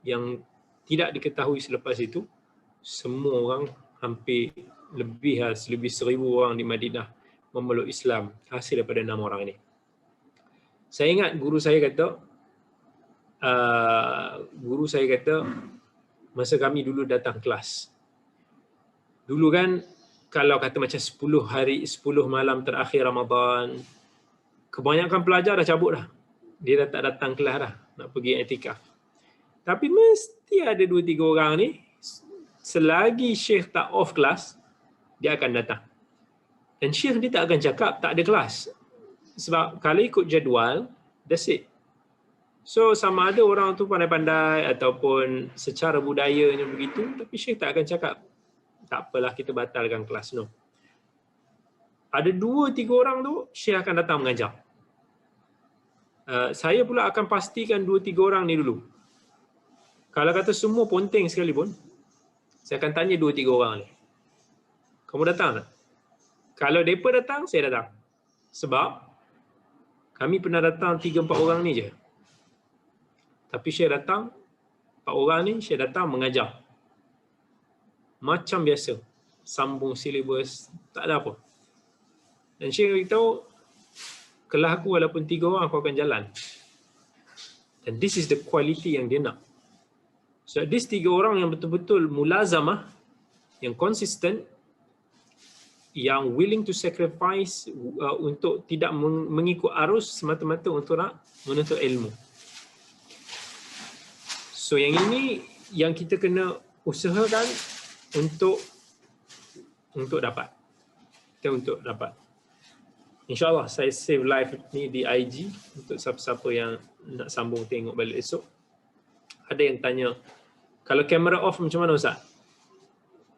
[SPEAKER 1] yang tidak diketahui selepas itu. Semua orang, hampir lebih 1,000 orang di Madinah memeluk Islam hasil daripada 6 orang ini. Saya ingat guru saya kata masa kami dulu datang kelas. Dulu kan kalau kata macam 10 malam terakhir Ramadan, kebanyakan pelajar dah cabut dah. Dia dah tak datang kelas dah, nak pergi i'tikaf. Tapi mesti ada 2-3 orang ni, selagi Syekh tak off kelas, dia akan datang. Dan Syekh dia tak akan cakap tak ada kelas. Sebab kalau ikut jadual, that's it. So sama ada orang tu pandai-pandai ataupun secara budayanya begitu, tapi Syekh tak akan cakap tak apalah kita batalkan kelas. No. Ada 2-3 orang tu Syekh akan datang mengajar. Saya pula akan pastikan 2-3 orang ni dulu. Kalau kata semua ponteng sekalipun, saya akan tanya 2-3 orang ni. Kamu datang tak? Kalau mereka datang, saya datang. Sebab kami pernah datang 3-4 orang ni je. Tapi Syekh datang, 4 orang ni Syekh datang mengajar. Macam biasa. Sambung silibus, tak ada apa. Dan Syekh beritahu, kelas aku walaupun 3 orang, aku akan jalan. Dan this is the quality yang dia nak. So this 3 orang yang betul-betul mulazamah, yang konsisten, yang willing to sacrifice untuk tidak mengikut arus semata-mata untuk nak menuntut ilmu. So yang ini yang kita kena usahakan untuk dapat. Untuk dapat. InsyaAllah saya save live ni di IG untuk siapa-siapa yang nak sambung tengok balik esok. Ada yang tanya, kalau kamera off macam mana Ustaz?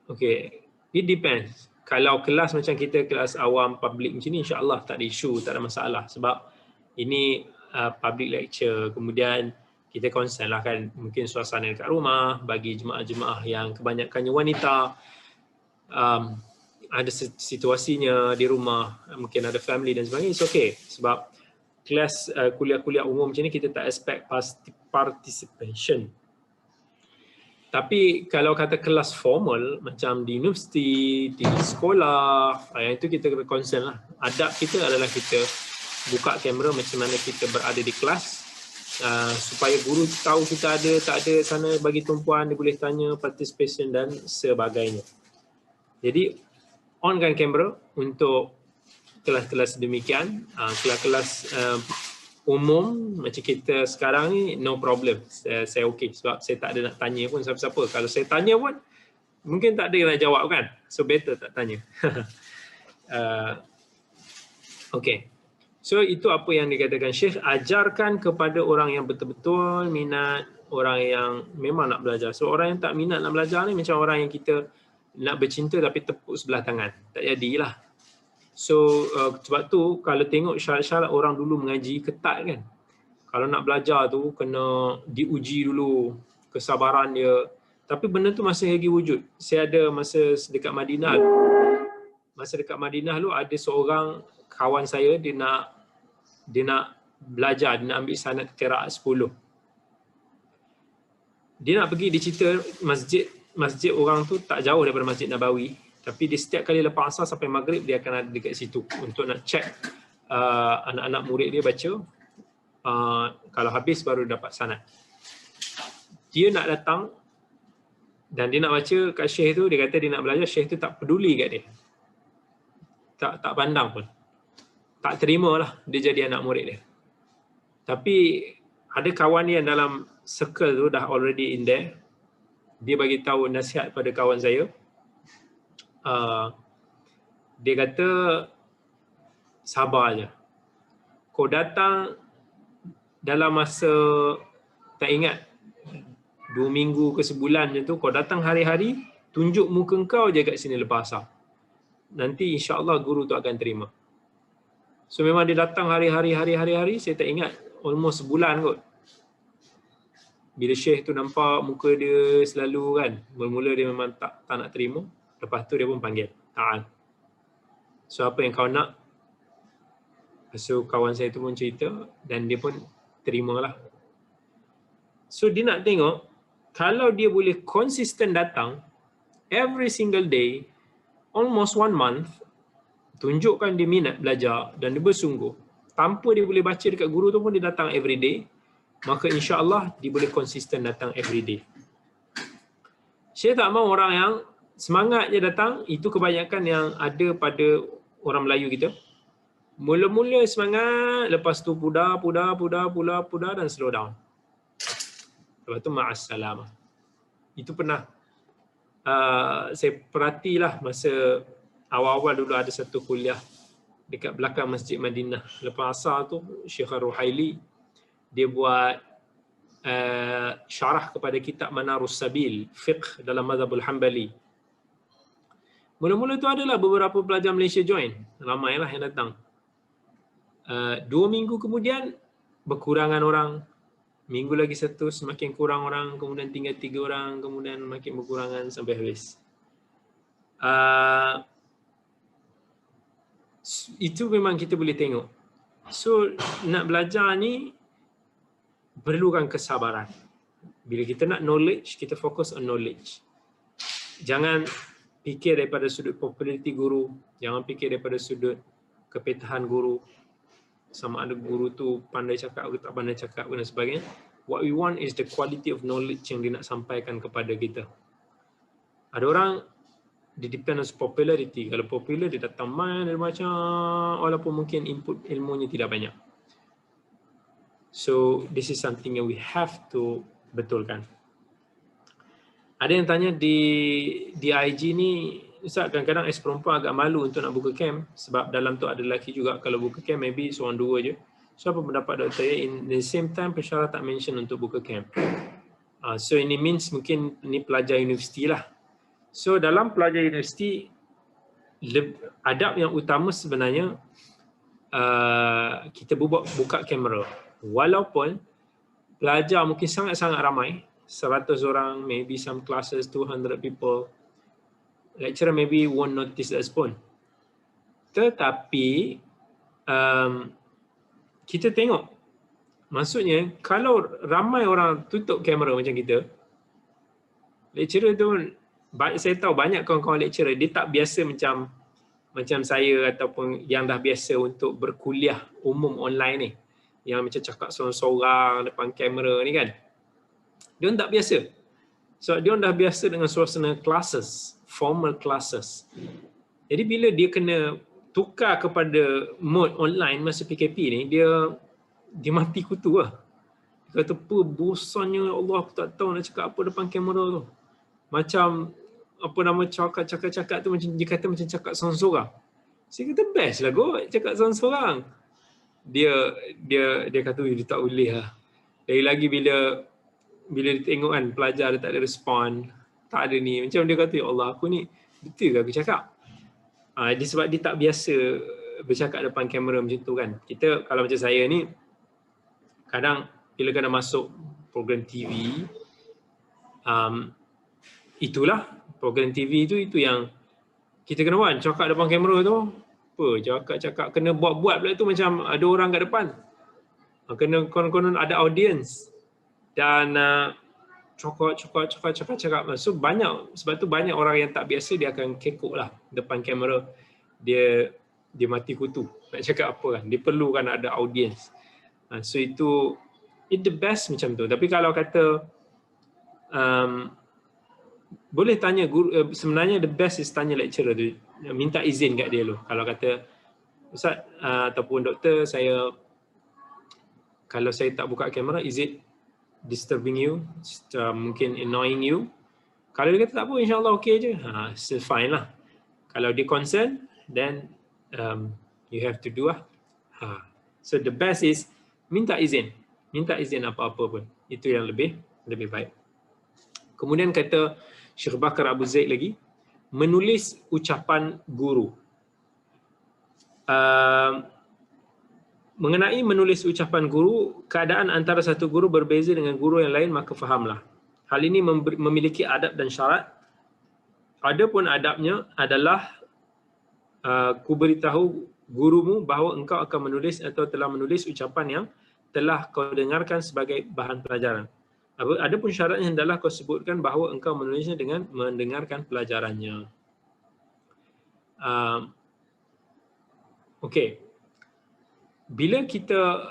[SPEAKER 1] Okay, it depends. Kalau kelas macam kita, kelas awam, public macam ni, insyaAllah tak ada isu, tak ada masalah. Sebab ini public lecture, kemudian kita concern lah kan, mungkin suasana dekat rumah, bagi jemaah-jemaah yang kebanyakannya wanita, ada situasinya di rumah, mungkin ada family dan sebagainya, it's okay. Sebab kelas kuliah-kuliah umum macam ni, kita tak expect participation. Tapi kalau kata kelas formal macam di universiti, di sekolah, yang itu kita kena concern lah. Adab kita adalah kita buka kamera macam mana kita berada di kelas, supaya guru tahu kita ada, tak ada sana, bagi tumpuan, dia boleh tanya, participation dan sebagainya. Jadi onkan kamera untuk kelas-kelas demikian, kelas-kelas umum macam kita sekarang ni, no problem, saya okey sebab saya tak ada nak tanya pun siapa-siapa. Kalau saya tanya pun mungkin tak ada yang nak jawab kan, so better tak tanya. Okay, so itu apa yang dikatakan Syekh, ajarkan kepada orang yang betul-betul minat, orang yang memang nak belajar. So orang yang tak minat nak belajar ni macam orang yang kita nak bercinta tapi tepuk sebelah tangan, tak jadilah. So sebab tu kalau tengok syarat-syarat orang dulu mengaji ketat kan. Kalau nak belajar tu kena diuji dulu kesabaran dia. Tapi benda tu masih lagi wujud. Saya ada masa dekat Madinah. Masa dekat Madinah tu ada seorang kawan saya, dia nak belajar, dia nak ambil sanad qiraat 10. Dia nak pergi, dia cerita masjid orang tu tak jauh daripada Masjid Nabawi. Tapi dia setiap kali lepas asar sampai maghrib dia akan ada dekat situ untuk nak check anak-anak murid dia baca. Kalau habis baru dapat sanad. Dia nak datang dan dia nak baca kat Syekh tu, dia kata dia nak belajar, Syekh tu tak peduli kat dia. Tak pandang pun. Tak terimalah dia jadi anak murid dia. Tapi ada kawan dia yang dalam circle tu dah already in there. Dia bagi tahu nasihat pada kawan saya. Dia kata sabar je. Kau datang dalam masa tak ingat 2 minggu ke sebulan je tu, kau datang hari-hari, tunjuk muka kau je kat sini lepas asar. Nanti insya-Allah guru tu akan terima. So memang dia datang hari-hari, saya tak ingat, almost sebulan kot. Bila Syekh tu nampak muka dia selalu kan, mula-mula dia memang tak nak terima. Lepas tu dia pun panggil, Ta'al. So apa yang kau nak? So kawan saya tu pun cerita dan dia pun terimalah. So dia nak tengok, kalau dia boleh konsisten datang, every single day, almost 1 month, tunjukkan dia minat belajar dan dia bersungguh. Tanpa dia boleh baca dekat guru tu pun dia datang every day, maka insya-Allah dia boleh konsisten datang every day. Saya tak mahu orang yang semangat je datang, itu kebanyakan yang ada pada orang Melayu kita. Mula-mula semangat, lepas tu pudar dan slow down. Lepas tu ma'assalamah. Itu pernah saya perhatilah masa awal-awal dulu ada satu kuliah dekat belakang Masjid Madinah. Lepas asar tu Syekh Ruhaili dia buat syarah kepada kitab Manarus Sabil, fiqh dalam mazhabul Hanbali. Mula-mula tu adalah beberapa pelajar Malaysia join, ramailah yang datang. 2 minggu kemudian berkurangan orang, minggu lagi satu semakin kurang orang, kemudian tinggal 3 orang, kemudian makin berkurangan sampai habis. Itu memang kita boleh tengok. So nak belajar ni perlukan kesabaran. Bila kita nak knowledge, kita fokus on knowledge. Jangan fikir daripada sudut populariti guru, jangan fikir daripada sudut kepetahan guru, sama ada guru tu pandai cakap atau tak pandai cakap dan sebagainya. What we want is the quality of knowledge yang dia nak sampaikan kepada kita. Ada orang dia depend on popularity. Kalau popular dia datang main, dia baca, walaupun mungkin input ilmunya tidak banyak. So this is something yang we have to betulkan. Ada yang tanya di IG ni, Ustaz, kadang-kadang perempuan agak malu untuk nak buka camp sebab dalam tu ada lelaki juga. Kalau buka camp maybe seorang dua je. So apa pendapat doktor? In the same time pensyarah tak mention untuk buka camp. So ini means mungkin ni pelajar universiti lah. So dalam pelajar universiti, adab yang utama sebenarnya kita buka kamera. Walaupun pelajar mungkin sangat-sangat ramai, 100 orang, maybe some classes 200 people, lecturer maybe won't notice that pun. Tetapi kita tengok, maksudnya kalau ramai orang tutup kamera macam kita, lecturer tu, saya tahu banyak kawan-kawan lecturer dia tak biasa macam saya ataupun yang dah biasa untuk berkuliah umum online ni, yang macam cakap seorang-seorang depan kamera ni kan. Dia tak biasa. So dia dah biasa dengan suasana classes, formal classes. Jadi bila dia kena tukar kepada mode online masa PKP ni, dia mati kutu lah. Dia kata, apa bosannya, ya Allah, aku tak tahu nak cakap apa depan kamera tu. Macam apa nama cakap tu macam dia kata macam cakap seorang-seorang. Saya kata best lah kot cakap seorang-seorang. Dia kata dia tak boleh lah. Lagi bila dia tengok kan pelajar dia tak ada respon, tak ada ni, macam dia kata, ya Allah, aku ni betul ke aku cakap? Dia sebab dia tak biasa bercakap depan kamera macam tu kan. Kita kalau macam saya ni, kadang bila kena masuk program TV, itulah program TV itu yang kita kena buat, cakap depan kamera tu, apa cakap kena buat-buat pula tu macam ada orang kat depan. Kena konon-konon ada audience. Dan cakap. So banyak, sebab tu banyak orang yang tak biasa dia akan kekok lah depan kamera. Dia mati kutu nak cakap apa kan. Dia perlukan ada audience. So itu the best macam tu. Tapi kalau kata boleh tanya guru, sebenarnya the best is tanya lecturer tu, minta izin kat dia dulu. Kalau kata Ustaz ataupun doktor, kalau saya tak buka kamera, is it disturbing you, mungkin annoying you? Kalau dia kata tak apa, insyaAllah okey je, still fine lah. Kalau dia concern, then you have to do lah. So the best is minta izin apa-apa pun, itu yang lebih baik. Kemudian kata Syekh Bakar Abu Zaid lagi, menulis ucapan guru. Mengenai menulis ucapan guru, keadaan antara satu guru berbeza dengan guru yang lain, maka fahamlah. Hal ini memiliki adab dan syarat. Adapun adabnya adalah ku beritahu gurumu bahawa engkau akan menulis atau telah menulis ucapan yang telah kau dengarkan sebagai bahan pelajaran. Adapun syaratnya hendaklah kau sebutkan bahawa engkau menulisnya dengan mendengarkan pelajarannya. Okey. Bila kita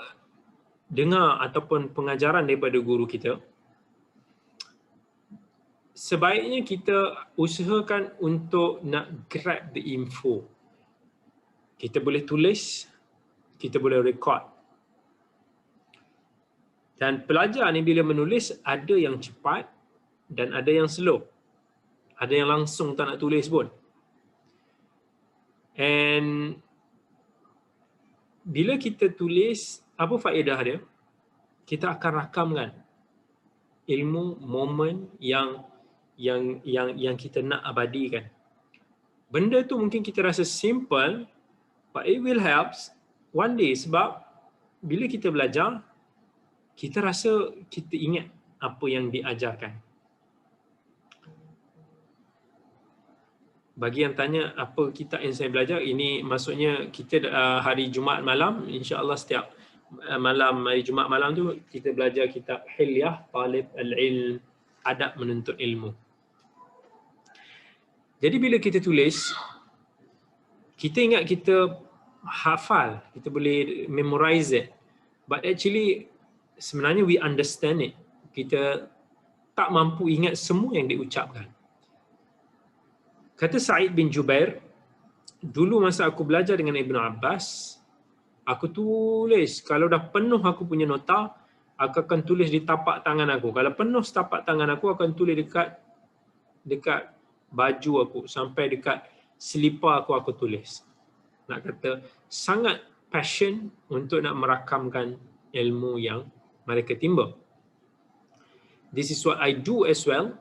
[SPEAKER 1] dengar ataupun pengajaran daripada guru kita, sebaiknya kita usahakan untuk nak grab the info. Kita boleh tulis, kita boleh record. Dan pelajar ni bila menulis, ada yang cepat dan ada yang slow. Ada yang langsung tak nak tulis pun. And bila kita tulis, apa faedah dia? Kita akan rakamkan ilmu, momen yang kita nak abadikan. Benda tu mungkin kita rasa simple, but it will help one day, sebab bila kita belajar, kita rasa kita ingat apa yang diajarkan. Bagi yang tanya apa kitab yang saya belajar, ini maksudnya kita hari Jumaat malam, insya-Allah setiap malam hari Jumaat malam tu kita belajar kitab Hilyah Talib Al-Ilm, adab menuntut ilmu. Jadi bila kita tulis, kita ingat kita hafal, kita boleh memorize it. But actually sebenarnya we understand it. Kita tak mampu ingat semua yang diucapkan. Kata Sa'id bin Jubair, dulu masa aku belajar dengan Ibn Abbas, aku tulis, kalau dah penuh aku punya nota, aku akan tulis di tapak tangan aku. Kalau penuh tapak tangan aku, akan tulis dekat baju aku, sampai dekat selipar aku tulis. Nak kata, sangat passion untuk nak merakamkan ilmu yang mereka timba. This is what I do as well.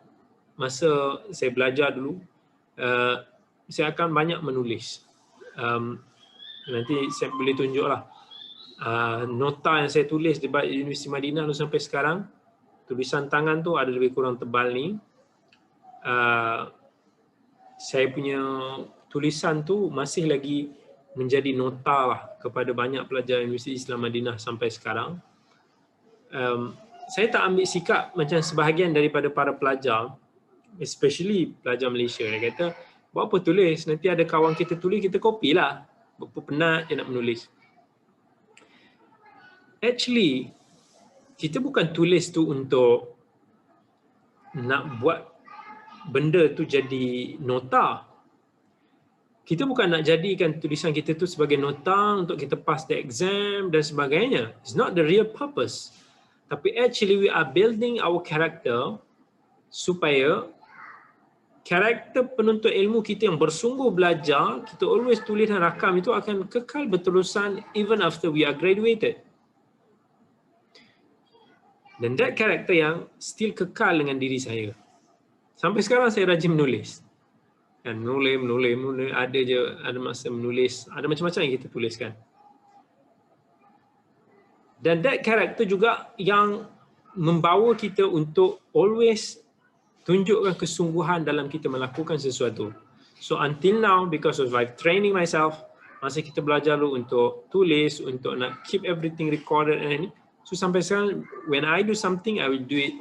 [SPEAKER 1] Masa saya belajar dulu, saya akan banyak menulis. Nanti saya boleh tunjuklah nota yang saya tulis di Universiti Madinah tu sampai sekarang. Tulisan tangan tu ada lebih kurang tebal ni. Saya punya tulisan tu masih lagi menjadi nota lah kepada banyak pelajar Universiti Islam Madinah sampai sekarang. Saya tak ambil sikap macam sebahagian daripada para pelajar, especially pelajar Malaysia. Dia kata, buat apa tulis? Nanti ada kawan kita tulis, kita copy lah. Berapa penat je nak menulis. Actually, kita bukan tulis tu untuk nak buat benda tu jadi nota. Kita bukan nak jadikan tulisan kita tu sebagai nota untuk kita pass the exam dan sebagainya. It's not the real purpose. Tapi actually we are building our character supaya karakter penuntut ilmu kita yang bersungguh belajar, kita always tulis dan rakam, itu akan kekal berterusan even after we are graduated. Dan that karakter yang still kekal dengan diri saya. Sampai sekarang saya rajin menulis. Kan, menulis, ada masa menulis, ada macam-macam yang kita tuliskan. Dan that karakter juga yang membawa kita untuk always tunjukkan kesungguhan dalam kita melakukan sesuatu. So until now, because of like training myself, masa kita belajar dulu untuk tulis, untuk nak keep everything recorded and so sampai sekarang, when I do something, I will do it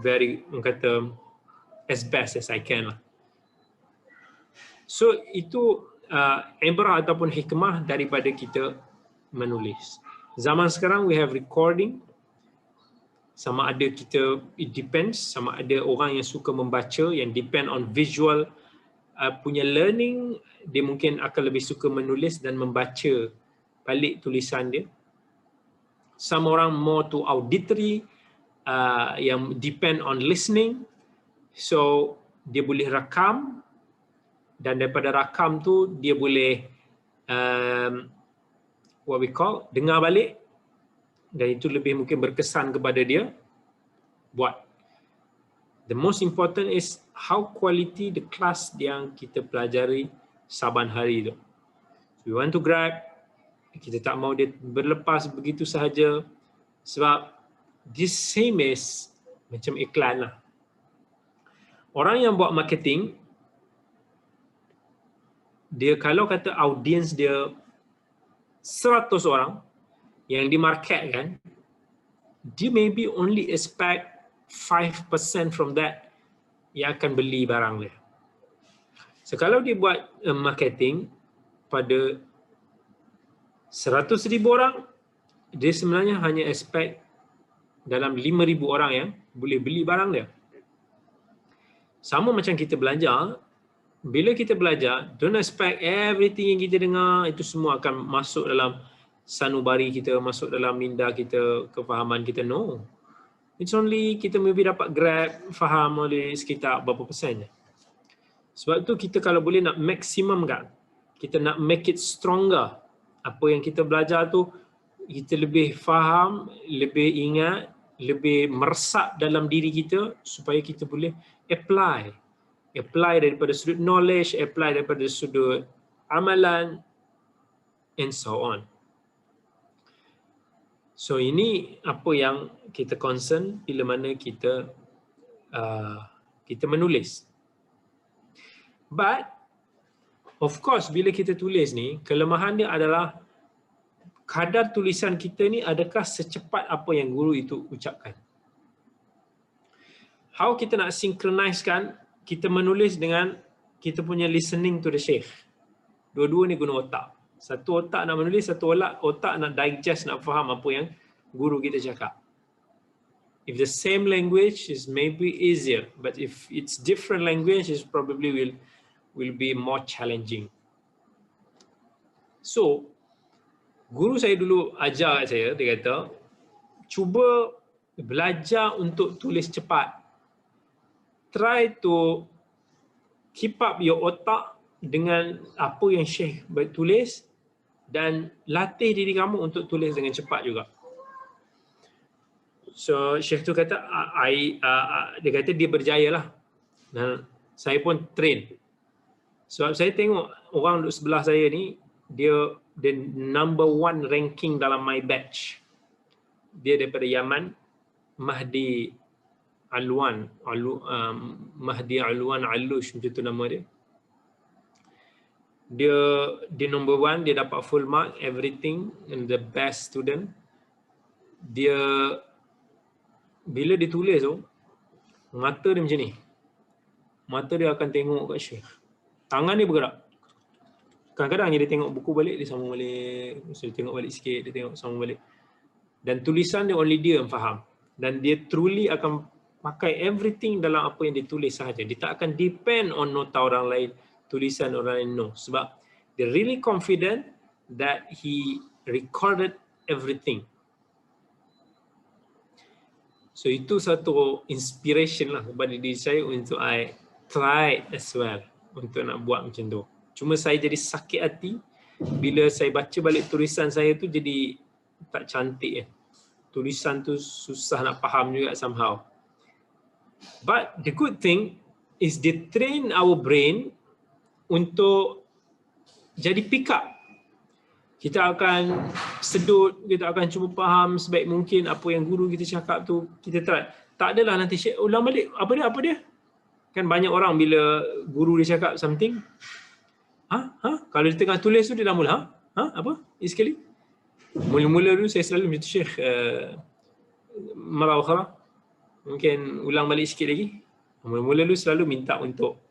[SPEAKER 1] very, kata, as best as I can lah. So itu ibrah ataupun hikmah daripada kita menulis. Zaman sekarang we have recording. Sama ada kita, it depends, sama ada orang yang suka membaca, yang depend on visual punya learning, dia mungkin akan lebih suka menulis dan membaca balik tulisan dia. Some orang more to auditory, yang depend on listening, so dia boleh rakam, dan daripada rakam tu dia boleh what we call, dengar balik, dan itu lebih mungkin berkesan kepada dia buat. The most important is how quality the class yang kita pelajari saban hari tu. We want to grab, kita tak mau dia berlepas begitu sahaja, sebab this same as macam iklan lah. Orang yang buat marketing, dia kalau kata audience dia 100 orang yang dimarketkan, dia maybe only expect 5% from that yang akan beli barang dia. So kalau dia buat marketing pada 100,000 orang, dia sebenarnya hanya expect dalam 5,000 orang yang boleh beli barang dia. Sama macam kita belajar, bila kita belajar, don't expect everything yang kita dengar itu semua akan masuk dalam sanubari kita, masuk dalam minda kita, kefahaman kita. No. It's only kita maybe dapat grab, faham oleh sekitar berapa persen je. Sebab tu kita kalau boleh nak maksimumkan, kita nak make it stronger, apa yang kita belajar tu, kita lebih faham, lebih ingat, lebih meresap dalam diri kita supaya kita boleh apply daripada sudut knowledge, apply daripada sudut amalan, and so on. So ini apa yang kita concern bila mana kita menulis. But of course bila kita tulis ni, kelemahan dia adalah kadar tulisan kita ni adakah secepat apa yang guru itu ucapkan. How kita nak synchronise-kan kita menulis dengan kita punya listening to the sheikh. Dua-dua ni guna otak. Satu otak nak menulis, satu otak nak digest, nak faham apa yang guru kita cakap. If the same language is maybe easier, but if it's different language, it probably will be more challenging. So, guru saya dulu ajar kat saya, dia kata, cuba belajar untuk tulis cepat. Try to keep up your otak dengan apa yang Syekh tulis dan latih diri kamu untuk tulis dengan cepat juga. So Syekh tu kata, dia kata dia berjaya lah. Dan saya pun train. Sebab saya tengok orang duduk sebelah saya ni, dia number 1 ranking dalam my batch. Dia daripada Yaman, Mahdi Alwan Alush, macam tu nama dia. Dia number 1, dia dapat full mark, everything, and the best student. Dia bila ditulis tu, mata dia macam ni. Mata dia akan tengok kat Syekh. Tangan dia bergerak. Kadang-kadang dia tengok buku balik, dia sambung balik. Dia tengok balik sikit, dia tengok sambung balik. Dan tulisan dia only dia yang faham. Dan dia truly akan pakai everything dalam apa yang dia tulis sahaja. Dia tak akan depend on nota orang lain, tulisan orang lain, no. Sebab dia really confident that he recorded everything. So itu satu inspiration lah kepada diri saya untuk I try as well untuk nak buat macam tu. Cuma saya jadi sakit hati bila saya baca balik tulisan saya tu jadi tak cantik . Tulisan tu susah nak faham juga somehow. But the good thing is they train our brain untuk jadi pick up. Kita akan sedut, kita akan cuba faham sebaik mungkin apa yang guru kita cakap tu, kita try. Tak adalah nanti Syekh ulang balik, apa dia? Kan banyak orang bila guru dia cakap something, kalau dia tengah tulis tu dia dah mula, apa? Sekali. Mula-mula dulu saya selalu macam tu, Syekh, marah ukhra, mungkin ulang balik sikit lagi. Mula-mula dulu selalu minta untuk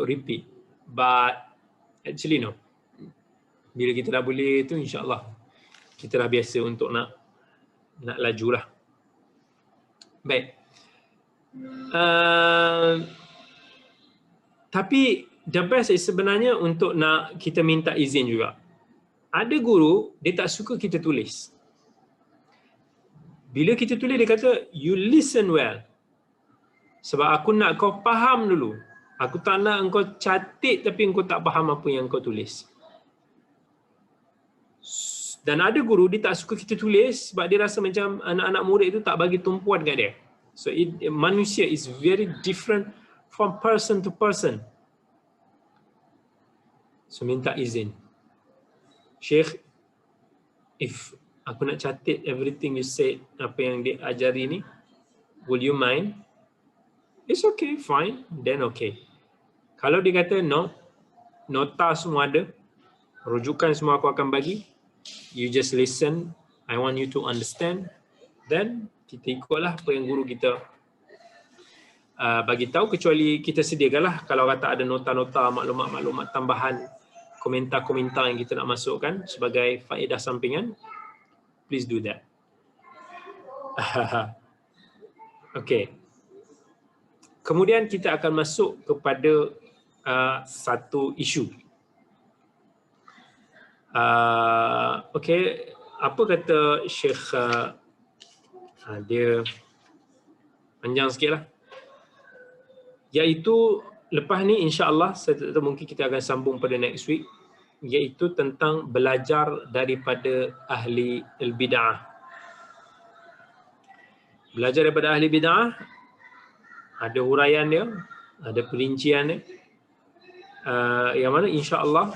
[SPEAKER 1] repeat. But actually no. Bila kita dah boleh tu, insya-Allah kita dah biasa untuk nak laju lah. Baik. Tapi the best is sebenarnya untuk nak kita minta izin juga. Ada guru, dia tak suka kita tulis. Bila kita tulis, dia kata, you listen well. Sebab aku nak kau faham dulu. Aku tak nak engkau catat tapi engkau tak faham apa yang kau tulis. Dan ada guru, dia tak suka kita tulis sebab dia rasa macam anak-anak murid itu tak bagi tumpuan kat dia. So manusia is very different from person to person. So minta izin. Sheikh, if aku nak catat everything you said, apa yang dia ajari ni, will you mind? It's okay, fine, then okay. Kalau dia kata no, nota semua ada, rujukan semua aku akan bagi, you just listen, I want you to understand, then kita ikutlah apa yang guru kita bagi tahu, kecuali kita sediakanlah kalau kata ada nota-nota, maklumat-maklumat tambahan, komentar-komentar yang kita nak masukkan sebagai faedah sampingan, please do that. Okay. Kemudian kita akan masuk kepada satu isu. Okay, apa kata Syekh, dia panjang sikit lah. Iaitu lepas ni insya-Allah saya tak tahu, mungkin kita akan sambung pada next week, iaitu tentang belajar daripada ahli al-bid'ah. Belajar daripada ahli bid'ah ada huraian dia, ada perincian dia, yang mana insya-Allah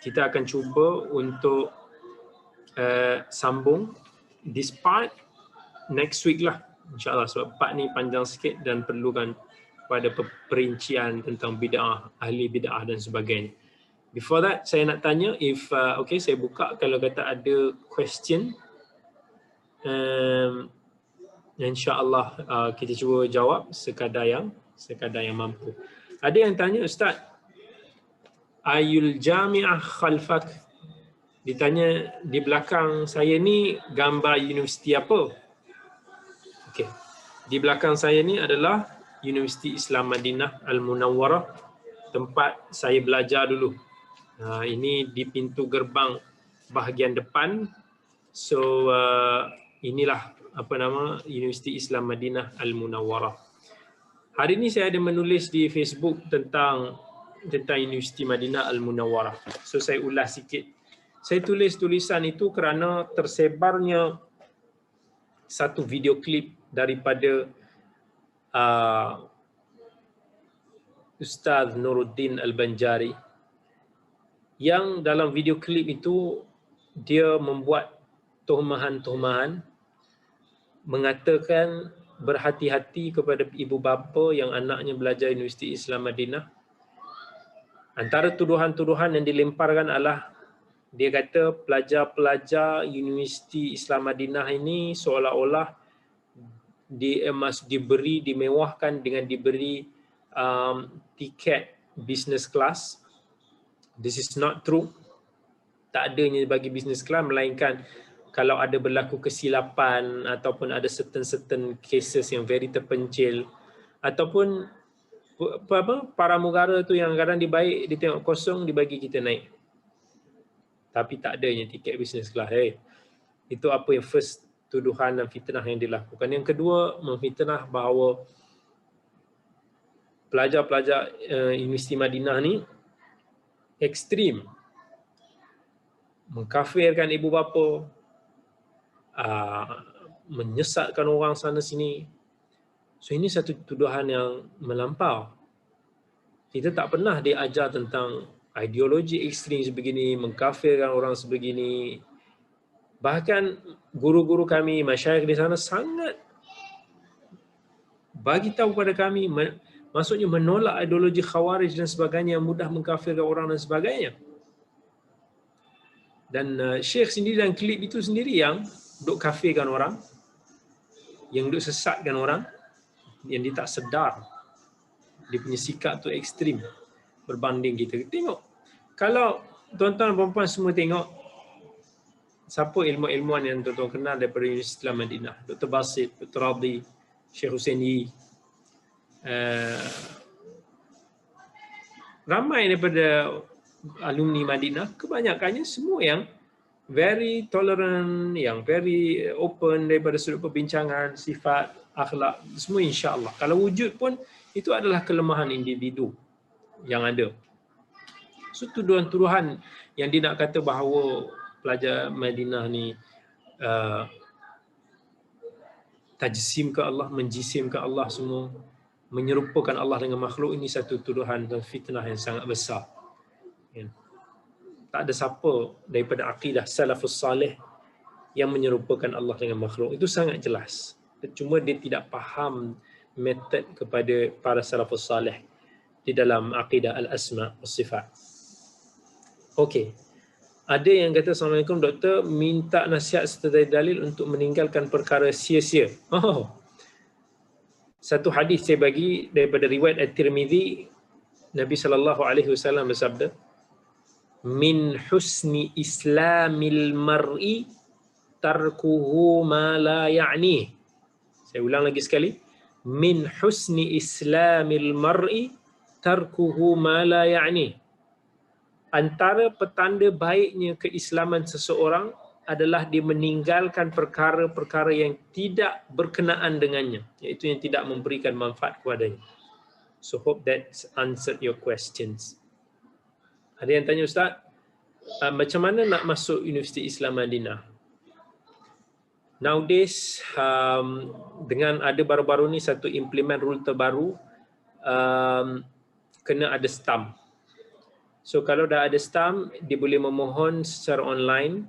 [SPEAKER 1] kita akan cuba untuk sambung this part next week lah, insya-Allah, sebab part ni panjang sikit dan perlukan pada perincian tentang bid'ah, ahli bid'ah dan sebagainya. Before that, saya nak tanya if okay, saya buka kalau kata ada question, insya-Allah kita cuba jawab sekadar yang mampu. Ada yang tanya, Ustaz, ayul jami'ah khalfak? Ditanya di belakang saya ni gambar universiti apa? Okey. Di belakang saya ni adalah Universiti Islam Madinah Al-Munawwarah, tempat saya belajar dulu. Ini di pintu gerbang bahagian depan. So inilah Universiti Islam Madinah Al-Munawwarah. Hari ini saya ada menulis di Facebook tentang Universiti Madinah Al-Munawwarah. So saya ulas sikit. Saya tulis tulisan itu kerana tersebarnya satu video klip daripada Ustaz Nuruddin Al-Banjari, yang dalam video klip itu dia membuat tohmahan-tohmahan, mengatakan berhati-hati kepada ibu bapa yang anaknya belajar Universiti Islam Madinah. Antara tuduhan-tuduhan yang dilemparkan adalah, dia kata pelajar-pelajar Universiti Islam Madinah ini seolah-olah dimewahkan dengan diberi tiket business class. This is not true. Tak adanya bagi business class, melainkan kalau ada berlaku kesilapan ataupun ada certain cases yang very terpencil, ataupun pramugara tu yang kadang dibaik, dia tengok kosong, dibagi kita naik. Tapi tak adanya tiket business class. Itu apa yang first tuduhan dan fitnah yang dilakukan. Yang kedua, memfitnah bahawa pelajar-pelajar Universiti Madinah ni ekstrim, mengkafirkan ibu bapa, menyesatkan orang sana sini. So ini satu tuduhan yang melampau. Kita tak pernah diajar tentang ideologi ekstrim sebegini, mengkafirkan orang sebegini. Bahkan guru-guru kami, masyayikh di sana sangat bagi tahu kepada kami, maksudnya menolak ideologi khawarij dan sebagainya yang mudah mengkafirkan orang dan sebagainya. Dan Syekh sendiri dalam klip itu sendiri yang duk kafirkan orang, yang duk sesatkan orang, yang dia tak sedar dia punya sikap tu ekstrim berbanding kita. Tengok, kalau tuan-tuan dan puan-puan semua tengok, siapa ilmu-ilmuan yang tuan-tuan kenal daripada Universiti Islam Madinah? Dr. Basit, Dr. Radhi, Syekh Hussein Yi, ramai daripada alumni Madinah, kebanyakannya semua yang very tolerant, yang very open daripada sudut perbincangan, sifat, akhlak, semua insya-Allah. Kalau wujud pun, itu adalah kelemahan individu yang ada. So tuduhan-tuduhan yang dia nak kata bahawa pelajar Madinah ni tajsim ke Allah, menjisim ke Allah semua, menyerupakan Allah dengan makhluk, ini satu tuduhan dan fitnah yang sangat besar. Ya. Tak ada siapa daripada akidah salafus salih yang menyerupakan Allah dengan makhluk. Itu sangat jelas. Cuma dia tidak faham metod kepada para salafus salih di dalam akidah al-asma' was sifat. Okey. Ada yang kata, Assalamualaikum doktor, minta nasihat serta dalil untuk meninggalkan perkara sia-sia. Oh. Satu hadis saya bagi daripada riwayat At-Tirmizi, Nabi sallallahu alaihi wasallam bersabda, min husni islamil mar'i tarkuhu ma la ya'ni. Saya ulang lagi sekali. Min husni islamil mar'i tarkuhu ma la ya'ni. Antara petanda baiknya keislaman seseorang adalah dia meninggalkan perkara-perkara yang tidak berkenaan dengannya, iaitu yang tidak memberikan manfaat kepadanya. So hope that answered your questions. Ada yang tanya, Ustaz, macam mana nak masuk Universiti Islam Madinah? Nowadays, dengan ada baru-baru ni satu implement rule terbaru, kena ada stamp. So kalau dah ada stamp, dia boleh memohon secara online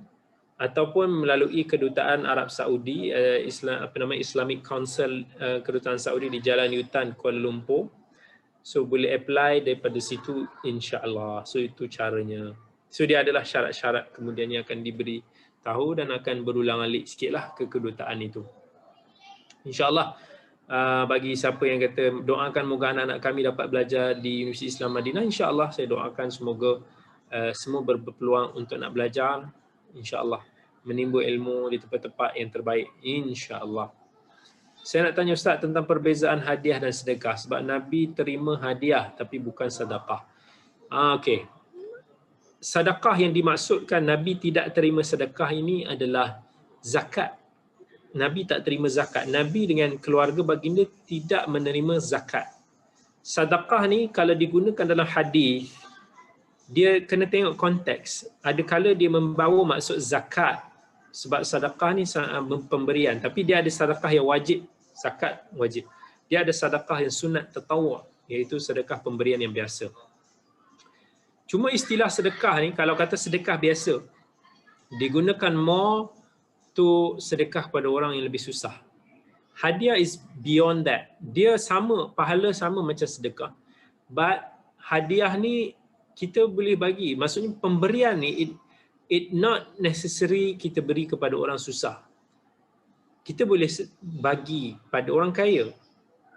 [SPEAKER 1] ataupun melalui kedutaan Arab Saudi, Islamic Council, kedutaan Saudi di Jalan Yutan, Kuala Lumpur. So boleh apply daripada situ, insya-Allah. So itu caranya. So dia adalah syarat-syarat kemudian yang akan diberi tahu dan akan berulang-alik sikitlah ke kedutaan itu. Insya-Allah. Bagi siapa yang kata doakan moga anak-anak kami dapat belajar di Universiti Islam Madinah, insya-Allah saya doakan semoga semua berpeluang untuk nak belajar, insya-Allah menimbul ilmu di tempat-tempat yang terbaik, insya-Allah. Saya nak tanya Ustaz tentang perbezaan hadiah dan sedekah, sebab Nabi terima hadiah tapi bukan sedekah. Okey. Sedekah yang dimaksudkan Nabi tidak terima sedekah ini adalah zakat. Nabi tak terima zakat. Nabi dengan keluarga baginda tidak menerima zakat. Sedekah ni kalau digunakan dalam hadis, dia kena tengok konteks. Ada kala dia membawa maksud zakat, sebab sedekah ni pemberian, tapi dia ada sedekah yang wajib, zakat wajib. Dia ada sedekah yang sunat tatawwu', iaitu sedekah pemberian yang biasa. Cuma istilah sedekah ni, kalau kata sedekah biasa, digunakan more to sedekah pada orang yang lebih susah. Hadiah is beyond that. Dia sama, pahala sama macam sedekah. But hadiah ni kita boleh bagi. Maksudnya pemberian ni, it not necessary kita beri kepada orang susah. Kita boleh bagi pada orang kaya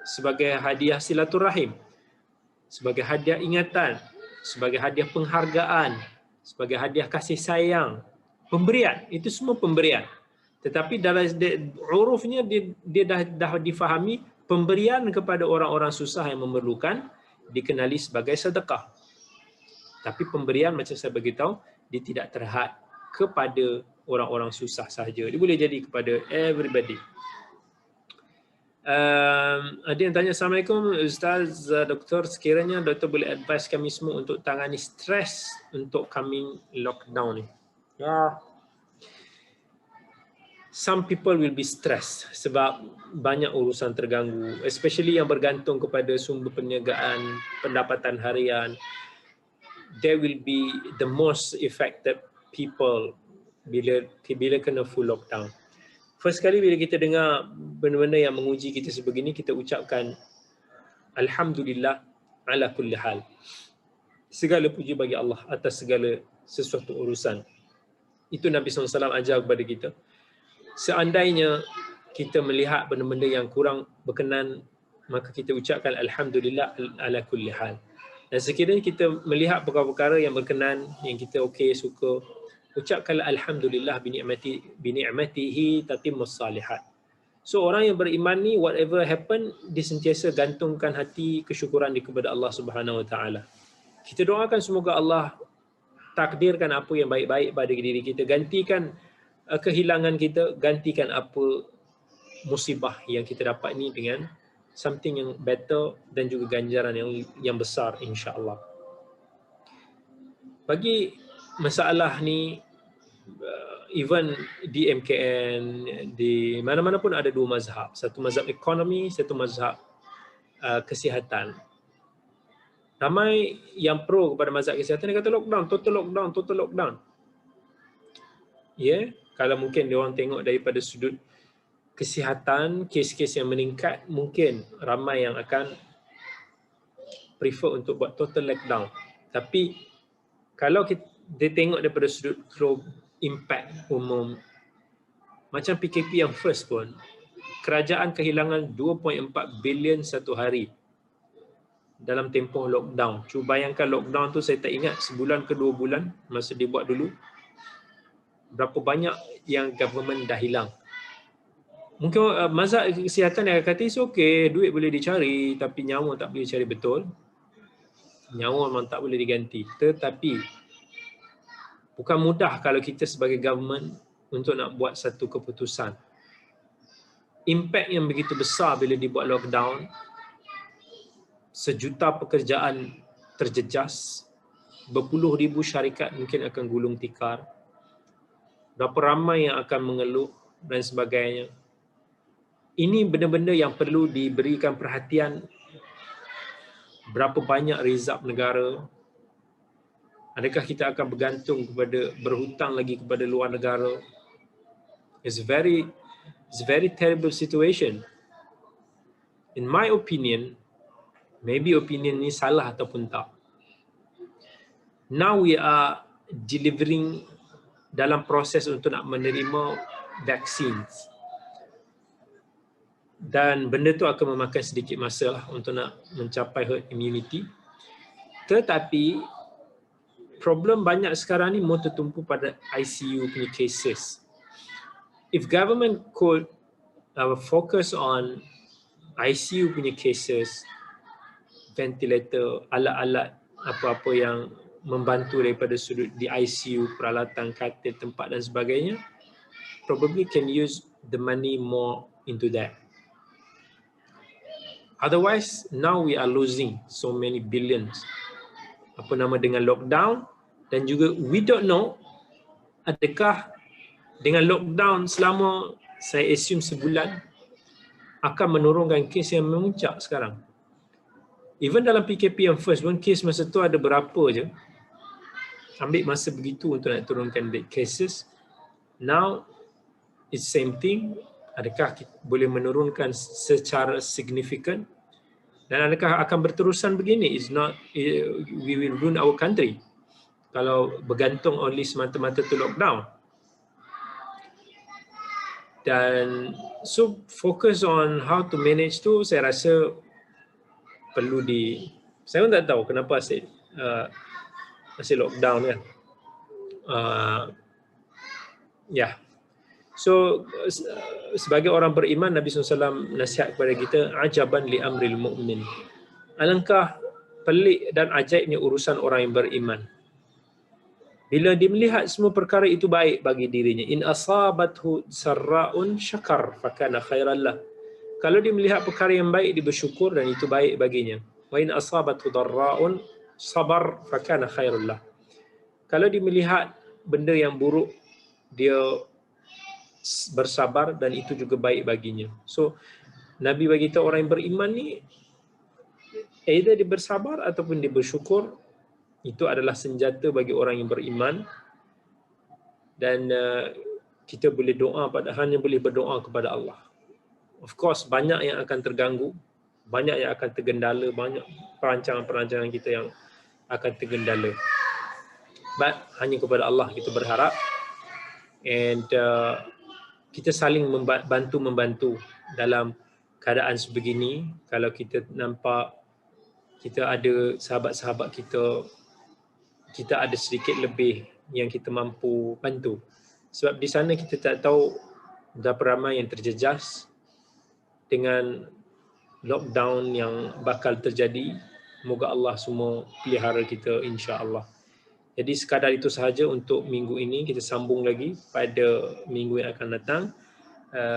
[SPEAKER 1] sebagai hadiah silaturahim, sebagai hadiah ingatan, sebagai hadiah penghargaan, sebagai hadiah kasih sayang. Pemberian, itu semua pemberian. Tetapi dalam urufnya dia dah difahami, pemberian kepada orang-orang susah yang memerlukan dikenali sebagai sedekah. Tapi pemberian macam saya beritahu, dia tidak terhad kepada orang-orang susah sahaja. Dia boleh jadi kepada everybody. Ada yang tanya, Assalamualaikum Ustaz, Doktor, sekiranya Doktor boleh advise kami semua untuk tangani stres untuk coming lockdown ni. Some people will be stressed sebab banyak urusan terganggu, especially yang bergantung kepada sumber perniagaan, pendapatan harian. There will be the most affected people bila kena full lockdown. First kali bila kita dengar benda-benda yang menguji kita sebegini, kita ucapkan Alhamdulillah ala kulli hal. Segala puji bagi Allah atas segala sesuatu urusan. Itu Nabi SAW ajar kepada kita. Seandainya kita melihat benda-benda yang kurang berkenan, maka kita ucapkan Alhamdulillah ala kulli hal. Dan sekiranya kita melihat perkara-perkara yang berkenan, yang kita okey, suka, ucapkanlah Alhamdulillah bini'matihi tatimmus salihat. So orang yang beriman ni, whatever happen, dia sentiasa gantungkan hati kesyukuran kepada Allah Subhanahu Wa Taala. Kita doakan semoga Allah takdirkan apa yang baik-baik pada diri kita, gantikan kehilangan kita, gantikan apa musibah yang kita dapat ni dengan something yang better dan juga ganjaran yang besar, insya-Allah. Bagi masalah ni, even di MKN, di mana-mana pun ada dua mazhab. Satu mazhab ekonomi, satu mazhab kesihatan. Ramai yang pro kepada mazhab kesihatan, dia kata lockdown, total lockdown, total lockdown. Ya, kalau mungkin dia orang tengok daripada sudut kesihatan, kes-kes yang meningkat, mungkin ramai yang akan prefer untuk buat total lockdown. Tapi kalau dia tengok daripada sudut impact umum, macam PKP yang first pun, kerajaan kehilangan 2.4 bilion satu hari dalam tempoh lockdown. Cuba bayangkan lockdown tu, saya tak ingat sebulan ke 2 bulan masa dibuat dulu, berapa banyak yang government dah hilang. Mungkin mazhab kesihatan yang kata it's okay, duit boleh dicari tapi nyawa tak boleh dicari. Betul, nyawa memang tak boleh diganti. Tetapi bukan mudah kalau kita sebagai government untuk nak buat satu keputusan. Impact yang begitu besar bila dibuat lockdown, sejuta pekerjaan terjejas, berpuluh ribu syarikat mungkin akan gulung tikar, berapa ramai yang akan mengeluh dan sebagainya. Ini benda-benda yang perlu diberikan perhatian. Berapa banyak result negara? Adakah kita akan bergantung berhutang lagi kepada luar negara? It's very terrible situation. In my opinion, maybe opinion ni salah ataupun tak. Now we are delivering dalam proses untuk nak menerima vaccines. Dan benda tu akan memakan sedikit masa lah untuk nak mencapai herd immunity. Tetapi problem banyak sekarang ni more tertumpu pada ICU punya cases. If government could focus on ICU punya cases, ventilator, alat-alat apa-apa yang membantu daripada sudut di ICU, peralatan, katil, tempat dan sebagainya, probably can use the money more into that. Otherwise, now we are losing so many billions dengan lockdown, dan juga we don't know adakah dengan lockdown selama saya assume sebulan akan menurunkan kes yang memuncak sekarang. Even dalam PKP yang first pun, kes masa tu ada berapa je. Ambil masa begitu untuk nak turunkan cases. Now, it's same thing. Adakah kita boleh menurunkan secara signifikan? Dan adakah akan berterusan begini? It's not, we will ruin our country kalau bergantung only semata-mata to lockdown. Dan so focus on how to manage tu, saya rasa perlu saya pun tak tahu kenapa masih lockdown kan. Yeah. So sebagai orang beriman, Nabi SAW nasihat kepada kita, ajaban li amril mu'min. Alangkah pelik dan ajaibnya urusan orang yang beriman. Bila dia melihat semua perkara itu baik bagi dirinya. In asabathu sarra'un syakar fakana khairan lah. Kalau dia melihat perkara yang baik, dia bersyukur dan itu baik baginya. Wa in asabathu darra'un sabar fakana khairul lah. Kalau dia melihat benda yang buruk, dia bersabar dan itu juga baik baginya. So Nabi bagi tahu orang yang beriman ni, either dia bersabar ataupun dia bersyukur. Itu adalah senjata bagi orang yang beriman. Dan kita boleh doa, hanya boleh berdoa kepada Allah. Of course, banyak yang akan terganggu, banyak yang akan tergendala, banyak perancangan-perancangan kita yang akan tergendala. But hanya kepada Allah kita berharap. And kita saling membantu dalam keadaan sebegini. Kalau kita nampak kita ada sahabat-sahabat kita ada sedikit lebih yang kita mampu bantu. Sebab di sana kita tak tahu berapa ramai yang terjejas dengan lockdown yang bakal terjadi. Moga Allah semua pelihara kita, insya-Allah. Jadi sekadar itu sahaja untuk minggu ini. Kita sambung lagi pada minggu yang akan datang.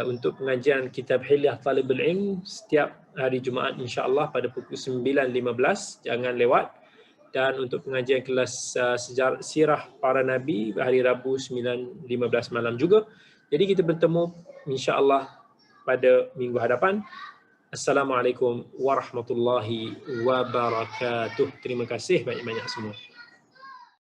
[SPEAKER 1] Untuk pengajian kitab Hilyah Talibul Ilm setiap hari Jumaat insya-Allah pada pukul 9.15. Jangan lewat. dan untuk pengajian kelas sejarah sirah para nabi hari Rabu 9.15 malam juga. Jadi kita bertemu insya-Allah pada minggu hadapan. Assalamualaikum warahmatullahi wabarakatuh. Terima kasih banyak-banyak semua.